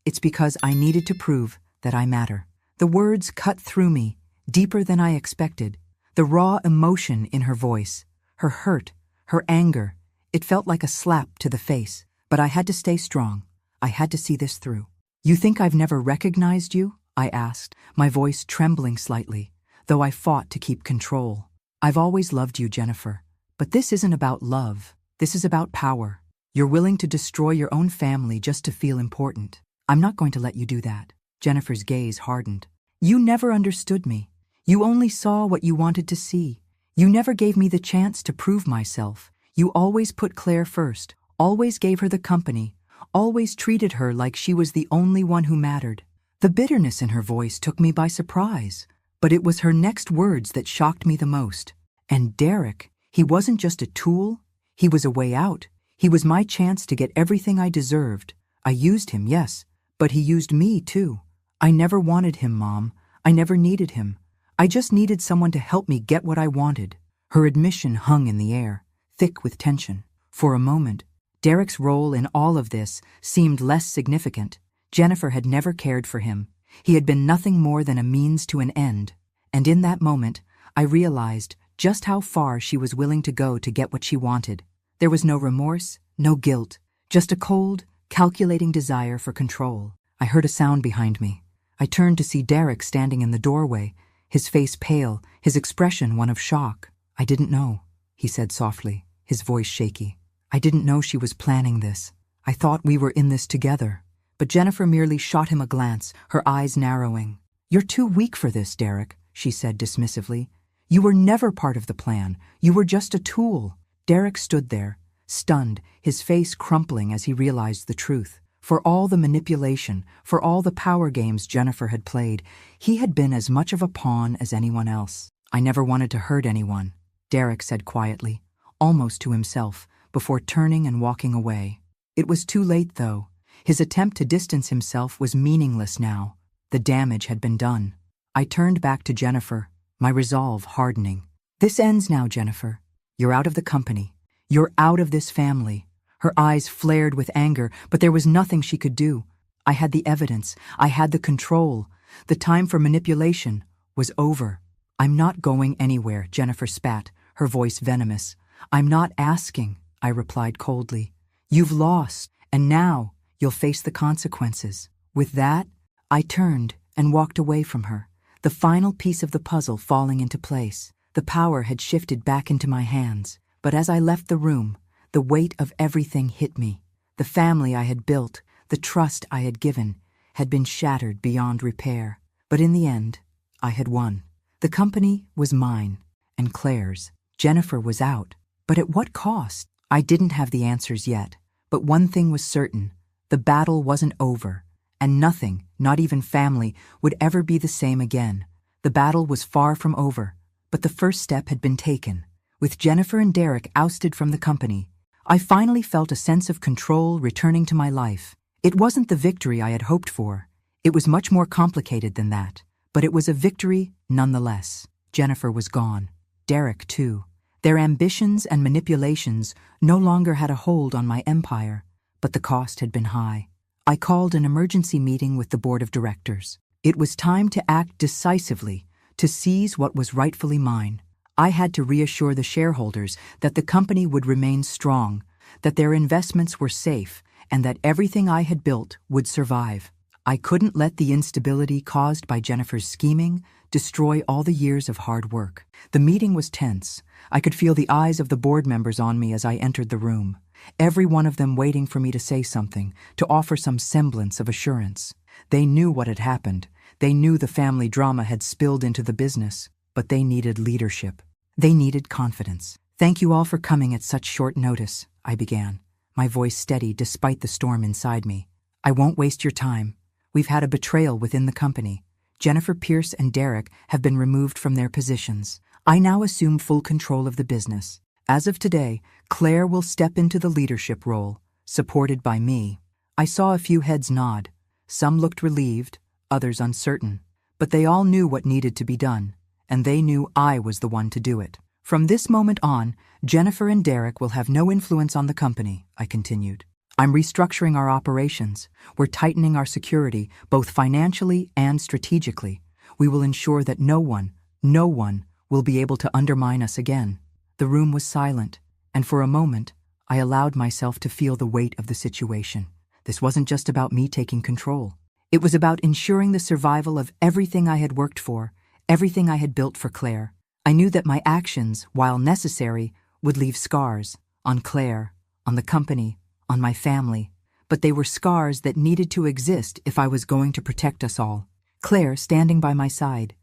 It's because I needed to prove that I matter. The words cut through me, deeper than I expected. The raw emotion in her voice, her hurt, her anger, it felt like a slap to the face. But I had to stay strong. I had to see this through. You think I've never recognized you? I asked, my voice trembling slightly, though I fought to keep control. I've always loved you, Jennifer. But this isn't about love. This is about power. You're willing to destroy your own family just to feel important. I'm not going to let you do that. Jennifer's gaze hardened. You never understood me. You only saw what you wanted to see. You never gave me the chance to prove myself. You always put Claire first, always gave her the company, always treated her like she was the only one who mattered. The bitterness in her voice took me by surprise, but it was her next words that shocked me the most. And Derek, he wasn't just a tool, he was a way out. He was my chance to get everything I deserved. I used him, yes, but he used me too. I never wanted him, Mom. I never needed him. I just needed someone to help me get what I wanted. Her admission hung in the air, thick with tension. For a moment, Derek's role in all of this seemed less significant. Jennifer had never cared for him. He had been nothing more than a means to an end. And in that moment, I realized just how far she was willing to go to get what she wanted. There was no remorse, no guilt, just a cold, calculating desire for control. I heard a sound behind me. I turned to see Derek standing in the doorway, his face pale, his expression one of shock. I didn't know, he said softly, his voice shaky. I didn't know she was planning this. I thought we were in this together. But Jennifer merely shot him a glance, her eyes narrowing. You're too weak for this, Derek, she said dismissively. You were never part of the plan. You were just a tool. Derek stood there, stunned, his face crumpling as he realized the truth. For all the manipulation, for all the power games Jennifer had played, he had been as much of a pawn as anyone else. I never wanted to hurt anyone, Derek said quietly, almost to himself, before turning and walking away. It was too late, though. His attempt to distance himself was meaningless now. The damage had been done. I turned back to Jennifer, my resolve hardening. This ends now, Jennifer. You're out of the company. You're out of this family. Her eyes flared with anger, but there was nothing she could do. I had the evidence. I had the control. The time for manipulation was over. I'm not going anywhere, Jennifer spat, her voice venomous. I'm not asking, I replied coldly. You've lost, and now you'll face the consequences. With that, I turned and walked away from her, the final piece of the puzzle falling into place. The power had shifted back into my hands, but as I left the room, the weight of everything hit me. The family I had built, the trust I had given, had been shattered beyond repair. But in the end, I had won. The company was mine, and Claire's. Jennifer was out. But at what cost? I didn't have the answers yet. But one thing was certain. The battle wasn't over, and nothing, not even family, would ever be the same again. The battle was far from over, but the first step had been taken. With Jennifer and Derek ousted from the company, I finally felt a sense of control returning to my life. It wasn't the victory I had hoped for. It was much more complicated than that, but it was a victory nonetheless. Jennifer was gone. Derek, too. Their ambitions and manipulations no longer had a hold on my empire, but the cost had been high. I called an emergency meeting with the board of directors. It was time to act decisively, to seize what was rightfully mine. I had to reassure the shareholders that the company would remain strong, that their investments were safe, and that everything I had built would survive. I couldn't let the instability caused by Jennifer's scheming destroy all the years of hard work. The meeting was tense. I could feel the eyes of the board members on me as I entered the room, every one of them waiting for me to say something, to offer some semblance of assurance. They knew what had happened. They knew the family drama had spilled into the business, but they needed leadership. They needed confidence. "Thank you all for coming at such short notice," I began, my voice steady despite the storm inside me. "I won't waste your time. We've had a betrayal within the company. Jennifer Pierce and Derek have been removed from their positions. I now assume full control of the business. As of today, Claire will step into the leadership role, supported by me." I saw a few heads nod. Some looked relieved, others uncertain. But they all knew what needed to be done, and they knew I was the one to do it. "From this moment on, Jennifer and Derek will have no influence on the company," I continued. "I'm restructuring our operations. We're tightening our security, both financially and strategically. We will ensure that no one will be able to undermine us again." The room was silent, and for a moment, I allowed myself to feel the weight of the situation. This wasn't just about me taking control. It was about ensuring the survival of everything I had worked for, everything I had built for Claire. I knew that my actions, while necessary, would leave scars on Claire, on the company, on my family, but they were scars that needed to exist if I was going to protect us all. Claire, standing by my side,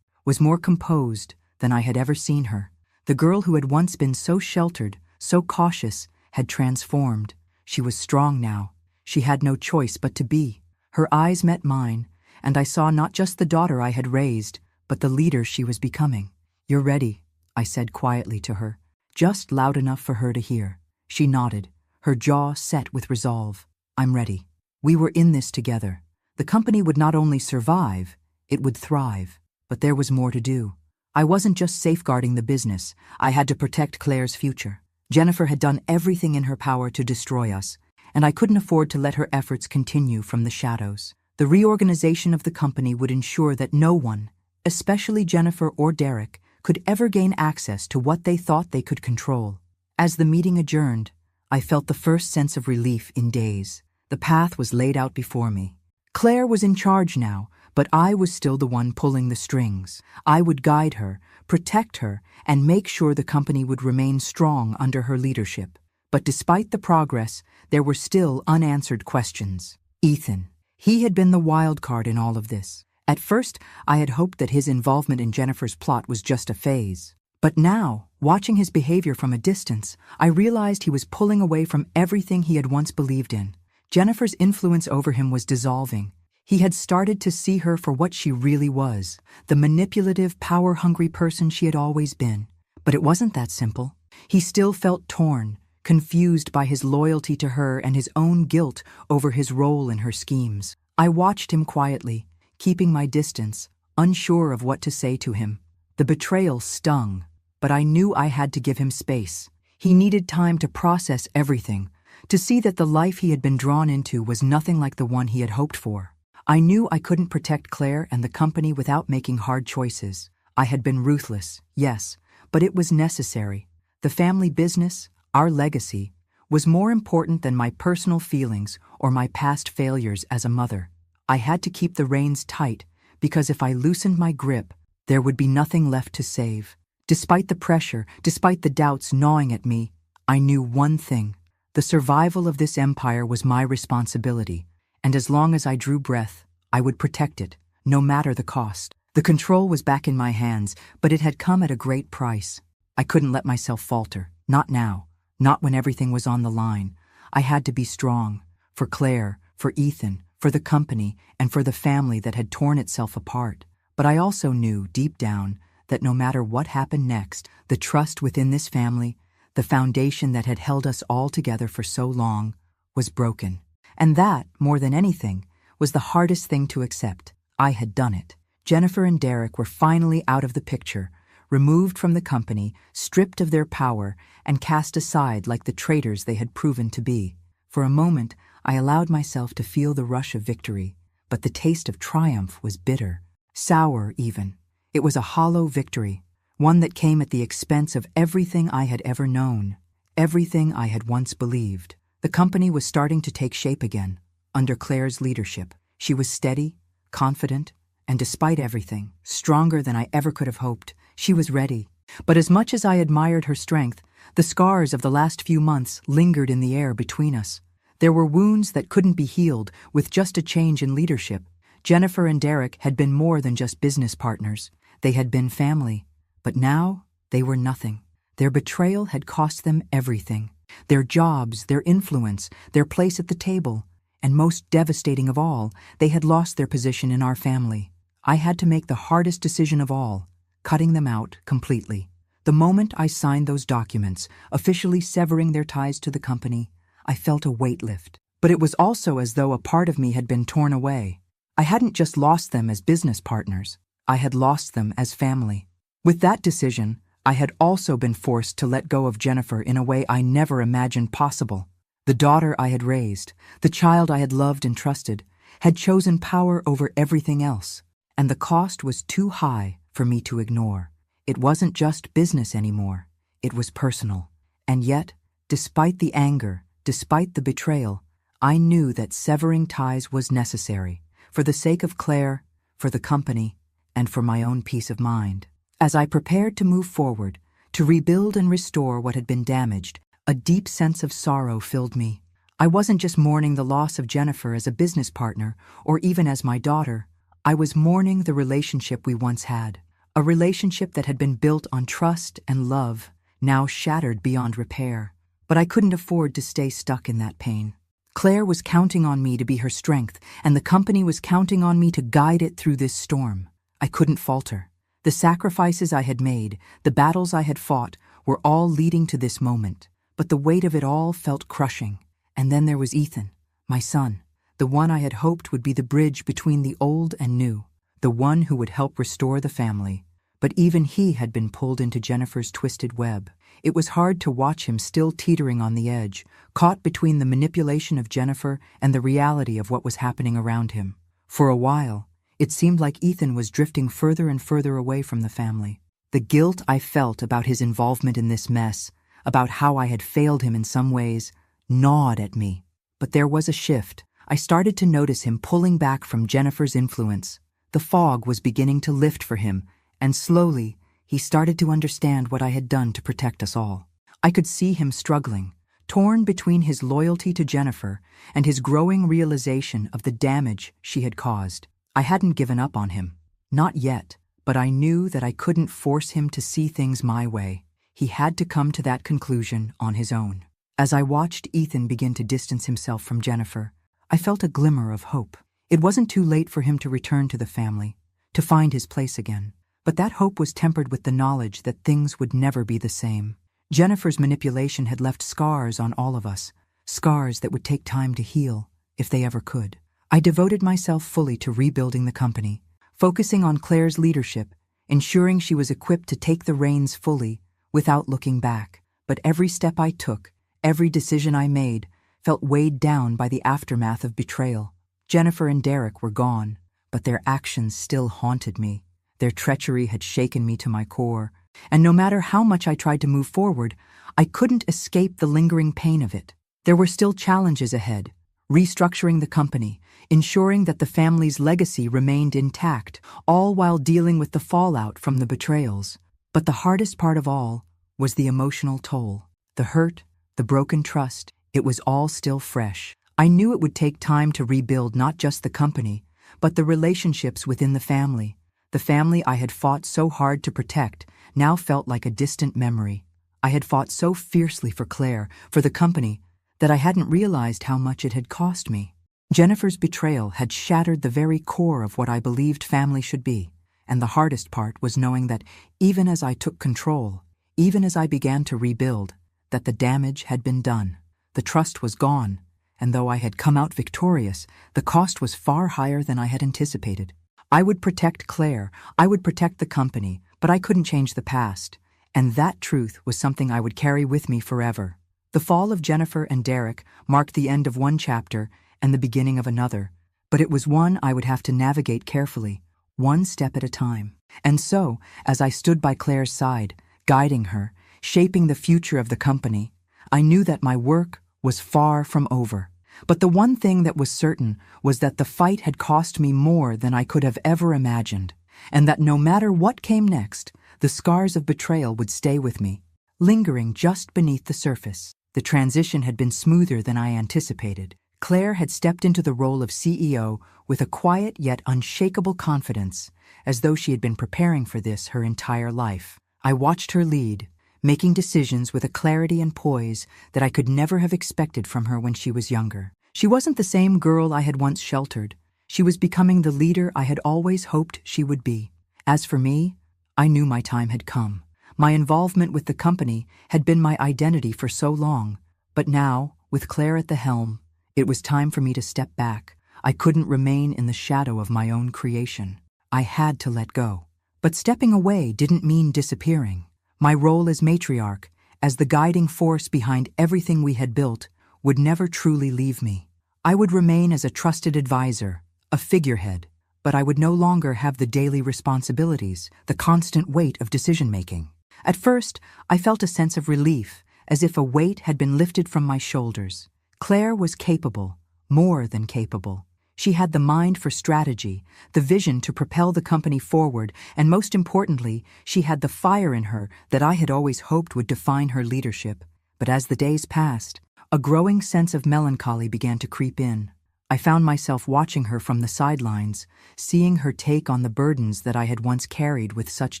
was more composed than I had ever seen her. The girl who had once been so sheltered, so cautious, had transformed. She was strong now. She had no choice but to be. Her eyes met mine, and I saw not just the daughter I had raised, but the leader she was becoming. "You're ready," I said quietly to her, just loud enough for her to hear. She nodded, her jaw set with resolve. "I'm ready." We were in this together. The company would not only survive, it would thrive. But there was more to do. I wasn't just safeguarding the business. I had to protect Claire's future. Jennifer had done everything in her power to destroy us, and I couldn't afford to let her efforts continue from the shadows. The reorganization of the company would ensure that no one, especially Jennifer or Derek, could ever gain access to what they thought they could control. As the meeting adjourned, I felt the first sense of relief in days. The path was laid out before me. Claire was in charge now, but I was still the one pulling the strings. I would guide her, protect her, and make sure the company would remain strong under her leadership. But despite the progress, there were still unanswered questions. Ethan. He had been the wild card in all of this. At first, I had hoped that his involvement in Jennifer's plot was just a phase. But now, watching his behavior from a distance, I realized he was pulling away from everything he had once believed in. Jennifer's influence over him was dissolving. He had started to see her for what she really was, the manipulative, power-hungry person she had always been. But it wasn't that simple. He still felt torn, confused by his loyalty to her and his own guilt over his role in her schemes. I watched him quietly, keeping my distance, unsure of what to say to him. The betrayal stung, but I knew I had to give him space. He needed time to process everything, to see that the life he had been drawn into was nothing like the one he had hoped for. I knew I couldn't protect Claire and the company without making hard choices. I had been ruthless, yes, but it was necessary. The family business, our legacy, was more important than my personal feelings or my past failures as a mother. I had to keep the reins tight, because if I loosened my grip, there would be nothing left to save. Despite the pressure, despite the doubts gnawing at me, I knew one thing. The survival of this empire was my responsibility, and as long as I drew breath, I would protect it, no matter the cost. The control was back in my hands, but it had come at a great price. I couldn't let myself falter, not now, not when everything was on the line. I had to be strong, for Claire, for Ethan, for the company, and for the family that had torn itself apart. But I also knew, deep down, that no matter what happened next, the trust within this family, the foundation that had held us all together for so long, was broken. And that, more than anything, was the hardest thing to accept. I had done it. Jennifer and Derek were finally out of the picture, removed from the company, stripped of their power, and cast aside like the traitors they had proven to be. For a moment, I allowed myself to feel the rush of victory, but the taste of triumph was bitter, sour even. It was a hollow victory, one that came at the expense of everything I had ever known, everything I had once believed. The company was starting to take shape again, under Claire's leadership. She was steady, confident, and despite everything, stronger than I ever could have hoped. She was ready. But as much as I admired her strength, the scars of the last few months lingered in the air between us. There were wounds that couldn't be healed with just a change in leadership. Jennifer and Derek had been more than just business partners. They had been family. But now, they were nothing. Their betrayal had cost them everything. Their jobs, their influence, their place at the table. And most devastating of all, they had lost their position in our family. I had to make the hardest decision of all, cutting them out completely. The moment I signed those documents, officially severing their ties to the company, I felt a weight lift. But it was also as though a part of me had been torn away. I hadn't just lost them as business partners. I had lost them as family. With that decision, I had also been forced to let go of Jennifer in a way I never imagined possible. The daughter I had raised, the child I had loved and trusted, had chosen power over everything else, and the cost was too high for me to ignore. It wasn't just business anymore, it was personal. And yet, despite the anger, despite the betrayal, I knew that severing ties was necessary, for the sake of Claire, for the company, and for my own peace of mind. As I prepared to move forward, to rebuild and restore what had been damaged, a deep sense of sorrow filled me. I wasn't just mourning the loss of Jennifer as a business partner, or even as my daughter. I was mourning the relationship we once had, a relationship that had been built on trust and love, now shattered beyond repair. But I couldn't afford to stay stuck in that pain. Claire was counting on me to be her strength, and the company was counting on me to guide it through this storm. I couldn't falter. The sacrifices I had made, the battles I had fought, were all leading to this moment. But the weight of it all felt crushing. And then there was Ethan, my son, the one I had hoped would be the bridge between the old and new, the one who would help restore the family. But even he had been pulled into Jennifer's twisted web. It was hard to watch him still teetering on the edge, caught between the manipulation of Jennifer and the reality of what was happening around him. For a while, it seemed like Ethan was drifting further and further away from the family. The guilt I felt about his involvement in this mess, about how I had failed him in some ways, gnawed at me. But there was a shift. I started to notice him pulling back from Jennifer's influence. The fog was beginning to lift for him, and slowly, he started to understand what I had done to protect us all. I could see him struggling, torn between his loyalty to Jennifer and his growing realization of the damage she had caused. I hadn't given up on him. Not yet, but I knew that I couldn't force him to see things my way. He had to come to that conclusion on his own. As I watched Ethan begin to distance himself from Jennifer, I felt a glimmer of hope. It wasn't too late for him to return to the family, to find his place again. But that hope was tempered with the knowledge that things would never be the same. Jennifer's manipulation had left scars on all of us, scars that would take time to heal, if they ever could. I devoted myself fully to rebuilding the company, focusing on Claire's leadership, ensuring she was equipped to take the reins fully, without looking back. But every step I took, every decision I made, felt weighed down by the aftermath of betrayal. Jennifer and Derek were gone, but their actions still haunted me. Their treachery had shaken me to my core, and no matter how much I tried to move forward, I couldn't escape the lingering pain of it. There were still challenges ahead, restructuring the company, ensuring that the family's legacy remained intact, all while dealing with the fallout from the betrayals. But the hardest part of all was the emotional toll. The hurt, the broken trust, it was all still fresh. I knew it would take time to rebuild not just the company, but the relationships within the family. The family I had fought so hard to protect now felt like a distant memory. I had fought so fiercely for Claire, for the company, that I hadn't realized how much it had cost me. Jennifer's betrayal had shattered the very core of what I believed family should be, and the hardest part was knowing that even as I took control, even as I began to rebuild, that the damage had been done. The trust was gone, and though I had come out victorious, the cost was far higher than I had anticipated. I would protect Claire, I would protect the company, but I couldn't change the past, and that truth was something I would carry with me forever. The fall of Jennifer and Derek marked the end of one chapter and the beginning of another, but it was one I would have to navigate carefully, one step at a time. And so, as I stood by Claire's side, guiding her, shaping the future of the company, I knew that my work was far from over. But the one thing that was certain was that the fight had cost me more than I could have ever imagined, and that no matter what came next, the scars of betrayal would stay with me, lingering just beneath the surface. The transition had been smoother than I anticipated. Claire had stepped into the role of CEO with a quiet yet unshakable confidence, as though she had been preparing for this her entire life. I watched her lead, making decisions with a clarity and poise that I could never have expected from her when she was younger. She wasn't the same girl I had once sheltered. She was becoming the leader I had always hoped she would be. As for me, I knew my time had come. My involvement with the company had been my identity for so long, but now, with Claire at the helm, it was time for me to step back. I couldn't remain in the shadow of my own creation. I had to let go. But stepping away didn't mean disappearing. My role as matriarch, as the guiding force behind everything we had built, would never truly leave me. I would remain as a trusted advisor, a figurehead, but I would no longer have the daily responsibilities, the constant weight of decision-making. At first, I felt a sense of relief, as if a weight had been lifted from my shoulders. Claire was capable, more than capable. She had the mind for strategy, the vision to propel the company forward, and most importantly, she had the fire in her that I had always hoped would define her leadership. But as the days passed, a growing sense of melancholy began to creep in. I found myself watching her from the sidelines, seeing her take on the burdens that I had once carried with such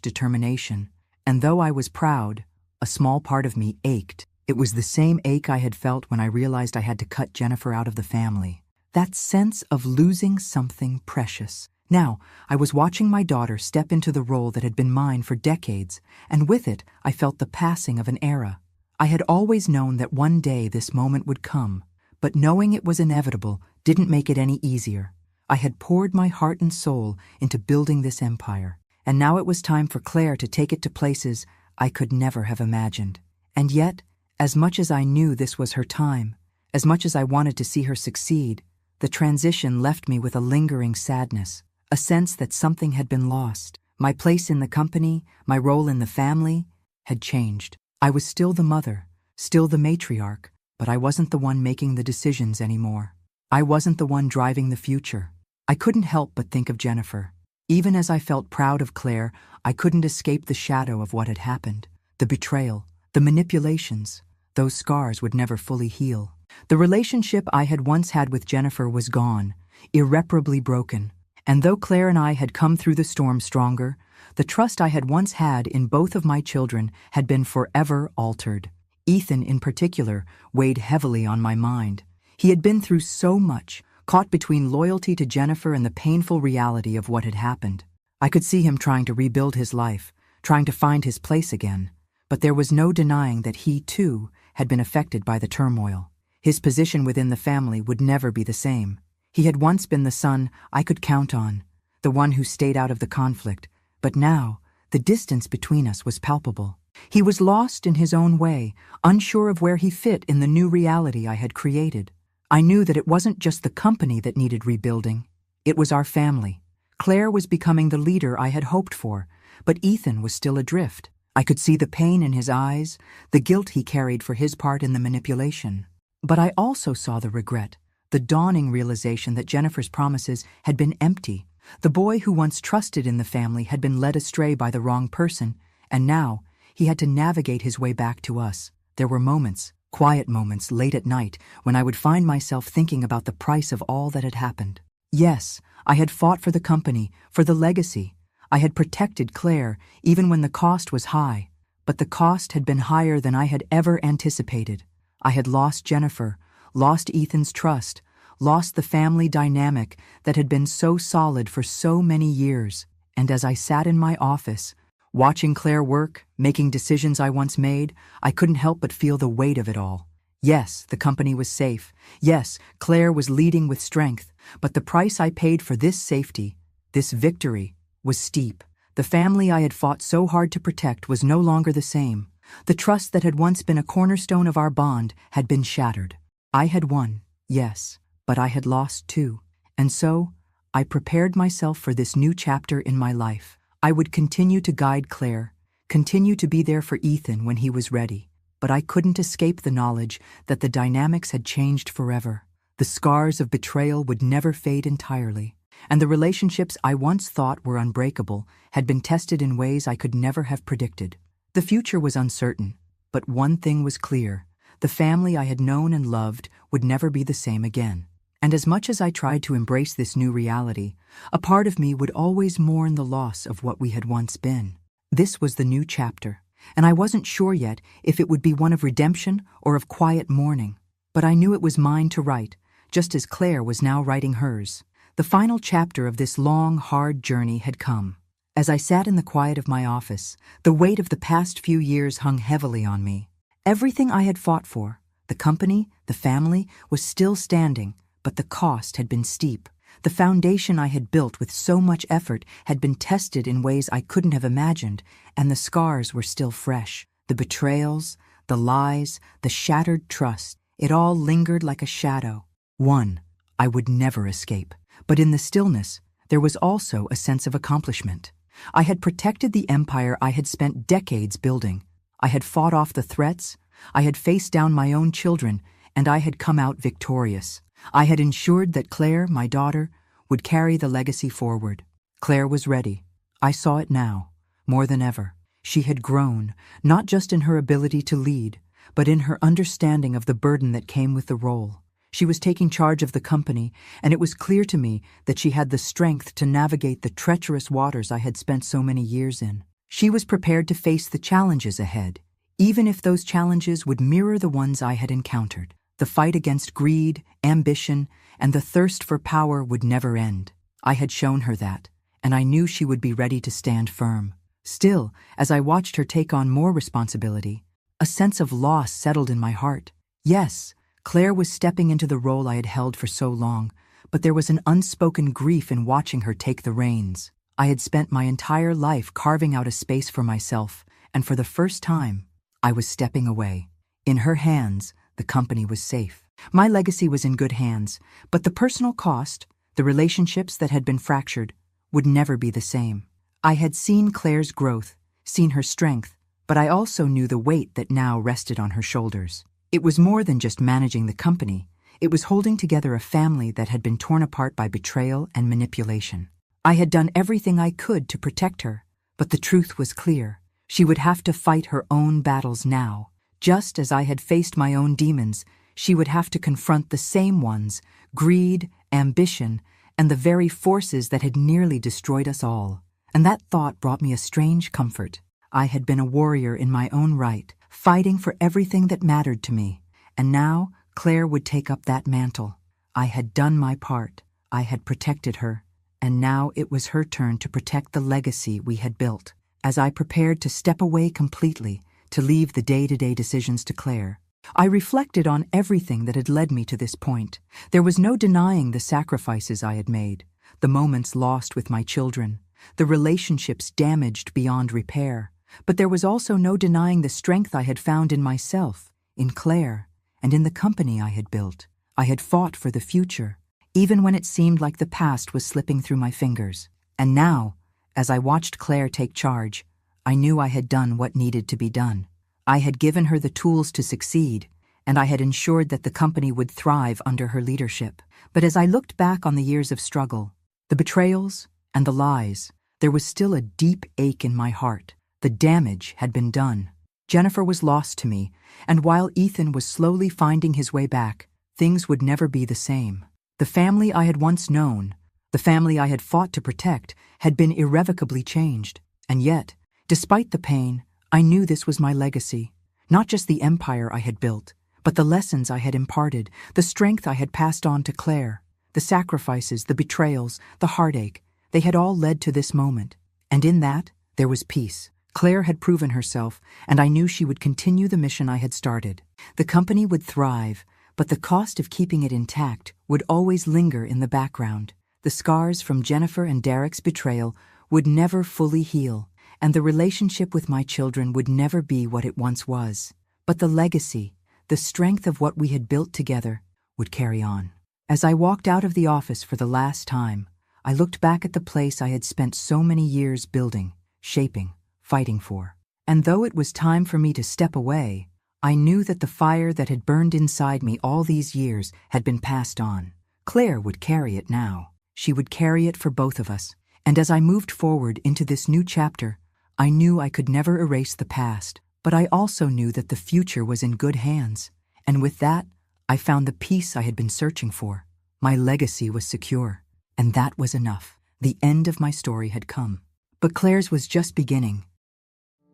determination. And though I was proud, a small part of me ached. It was the same ache I had felt when I realized I had to cut Jennifer out of the family. That sense of losing something precious. Now, I was watching my daughter step into the role that had been mine for decades, and with it, I felt the passing of an era. I had always known that one day this moment would come, but knowing it was inevitable didn't make it any easier. I had poured my heart and soul into building this empire, and now it was time for Claire to take it to places I could never have imagined. And yet, as much as I knew this was her time, as much as I wanted to see her succeed, the transition left me with a lingering sadness, a sense that something had been lost. My place in the company, my role in the family, had changed. I was still the mother, still the matriarch, but I wasn't the one making the decisions anymore. I wasn't the one driving the future. I couldn't help but think of Jennifer. Even as I felt proud of Claire, I couldn't escape the shadow of what had happened. The betrayal, the manipulations, those scars would never fully heal. The relationship I had once had with Jennifer was gone, irreparably broken. And though Claire and I had come through the storm stronger, the trust I had once had in both of my children had been forever altered. Ethan, in particular, weighed heavily on my mind. He had been through so much, caught between loyalty to Jennifer and the painful reality of what had happened. I could see him trying to rebuild his life, trying to find his place again. But there was no denying that he, too, had been affected by the turmoil. His position within the family would never be the same. He had once been the son I could count on, the one who stayed out of the conflict, but now the distance between us was palpable. He was lost in his own way, unsure of where he fit in the new reality I had created. I knew that it wasn't just the company that needed rebuilding. It was our family. Claire was becoming the leader I had hoped for, but Ethan was still adrift. I could see the pain in his eyes, the guilt he carried for his part in the manipulation. But I also saw the regret, the dawning realization that Jennifer's promises had been empty. The boy who once trusted in the family had been led astray by the wrong person, and now he had to navigate his way back to us. There were moments, quiet moments late at night, when I would find myself thinking about the price of all that had happened. Yes, I had fought for the company, for the legacy. I had protected Claire, even when the cost was high. But the cost had been higher than I had ever anticipated. I had lost Jennifer, lost Ethan's trust, lost the family dynamic that had been so solid for so many years. And as I sat in my office, watching Claire work, making decisions I once made, I couldn't help but feel the weight of it all. Yes, the company was safe. Yes, Claire was leading with strength. But the price I paid for this safety, this victory, was steep. The family I had fought so hard to protect was no longer the same. The trust that had once been a cornerstone of our bond had been shattered. I had won, yes, but I had lost too. And so, I prepared myself for this new chapter in my life. I would continue to guide Claire, continue to be there for Ethan when he was ready. But I couldn't escape the knowledge that the dynamics had changed forever. The scars of betrayal would never fade entirely, and the relationships I once thought were unbreakable had been tested in ways I could never have predicted. The future was uncertain, but one thing was clear: the family I had known and loved would never be the same again. And as much as I tried to embrace this new reality, a part of me would always mourn the loss of what we had once been. This was the new chapter, and I wasn't sure yet if it would be one of redemption or of quiet mourning. But I knew it was mine to write, just as Claire was now writing hers. The final chapter of this long, hard journey had come. As I sat in the quiet of my office, the weight of the past few years hung heavily on me. Everything I had fought for, the company, the family, was still standing, but the cost had been steep. The foundation I had built with so much effort had been tested in ways I couldn't have imagined, and the scars were still fresh. The betrayals, the lies, the shattered trust, it all lingered like a shadow. One I would never escape. But in the stillness, there was also a sense of accomplishment. I had protected the empire I had spent decades building. I had fought off the threats, I had faced down my own children, and I had come out victorious. I had ensured that Claire, my daughter, would carry the legacy forward. Claire was ready. I saw it now, more than ever. She had grown, not just in her ability to lead, but in her understanding of the burden that came with the role. She was taking charge of the company, and it was clear to me that she had the strength to navigate the treacherous waters I had spent so many years in. She was prepared to face the challenges ahead, even if those challenges would mirror the ones I had encountered. The fight against greed, ambition, and the thirst for power would never end. I had shown her that, and I knew she would be ready to stand firm. Still, as I watched her take on more responsibility, a sense of loss settled in my heart. Yes, Claire was stepping into the role I had held for so long, but there was an unspoken grief in watching her take the reins. I had spent my entire life carving out a space for myself, and for the first time, I was stepping away. In her hands, the company was safe. My legacy was in good hands, but the personal cost, the relationships that had been fractured, would never be the same. I had seen Claire's growth, seen her strength, but I also knew the weight that now rested on her shoulders. It was more than just managing the company. It was holding together a family that had been torn apart by betrayal and manipulation. I had done everything I could to protect her, but the truth was clear. She would have to fight her own battles now. Just as I had faced my own demons, she would have to confront the same ones: greed, ambition, and the very forces that had nearly destroyed us all. And that thought brought me a strange comfort. I had been a warrior in my own right, fighting for everything that mattered to me, and now Claire would take up that mantle. I had done my part, I had protected her, and now it was her turn to protect the legacy we had built. As I prepared to step away completely, to leave the day-to-day decisions to Claire, I reflected on everything that had led me to this point. There was no denying the sacrifices I had made, the moments lost with my children, the relationships damaged beyond repair. But there was also no denying the strength I had found in myself, in Claire, and in the company I had built. I had fought for the future, even when it seemed like the past was slipping through my fingers. And now, as I watched Claire take charge, I knew I had done what needed to be done. I had given her the tools to succeed, and I had ensured that the company would thrive under her leadership. But as I looked back on the years of struggle, the betrayals, and the lies, there was still a deep ache in my heart. The damage had been done. Jennifer was lost to me, and while Ethan was slowly finding his way back, things would never be the same. The family I had once known, the family I had fought to protect, had been irrevocably changed. And yet, despite the pain, I knew this was my legacy. Not just the empire I had built, but the lessons I had imparted, the strength I had passed on to Claire, the sacrifices, the betrayals, the heartache. They had all led to this moment. And in that, there was peace. Claire had proven herself, and I knew she would continue the mission I had started. The company would thrive, but the cost of keeping it intact would always linger in the background. The scars from Jennifer and Derek's betrayal would never fully heal, and the relationship with my children would never be what it once was. But the legacy, the strength of what we had built together, would carry on. As I walked out of the office for the last time, I looked back at the place I had spent so many years building, shaping, fighting for. And though it was time for me to step away, I knew that the fire that had burned inside me all these years had been passed on. Claire would carry it now. She would carry it for both of us. And as I moved forward into this new chapter, I knew I could never erase the past, but I also knew that the future was in good hands. And with that, I found the peace I had been searching for. My legacy was secure. And that was enough. The end of my story had come. But Claire's was just beginning.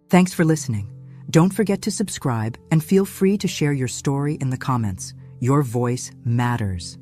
Thanks for listening. Don't forget to subscribe and feel free to share your story in the comments. Your voice matters.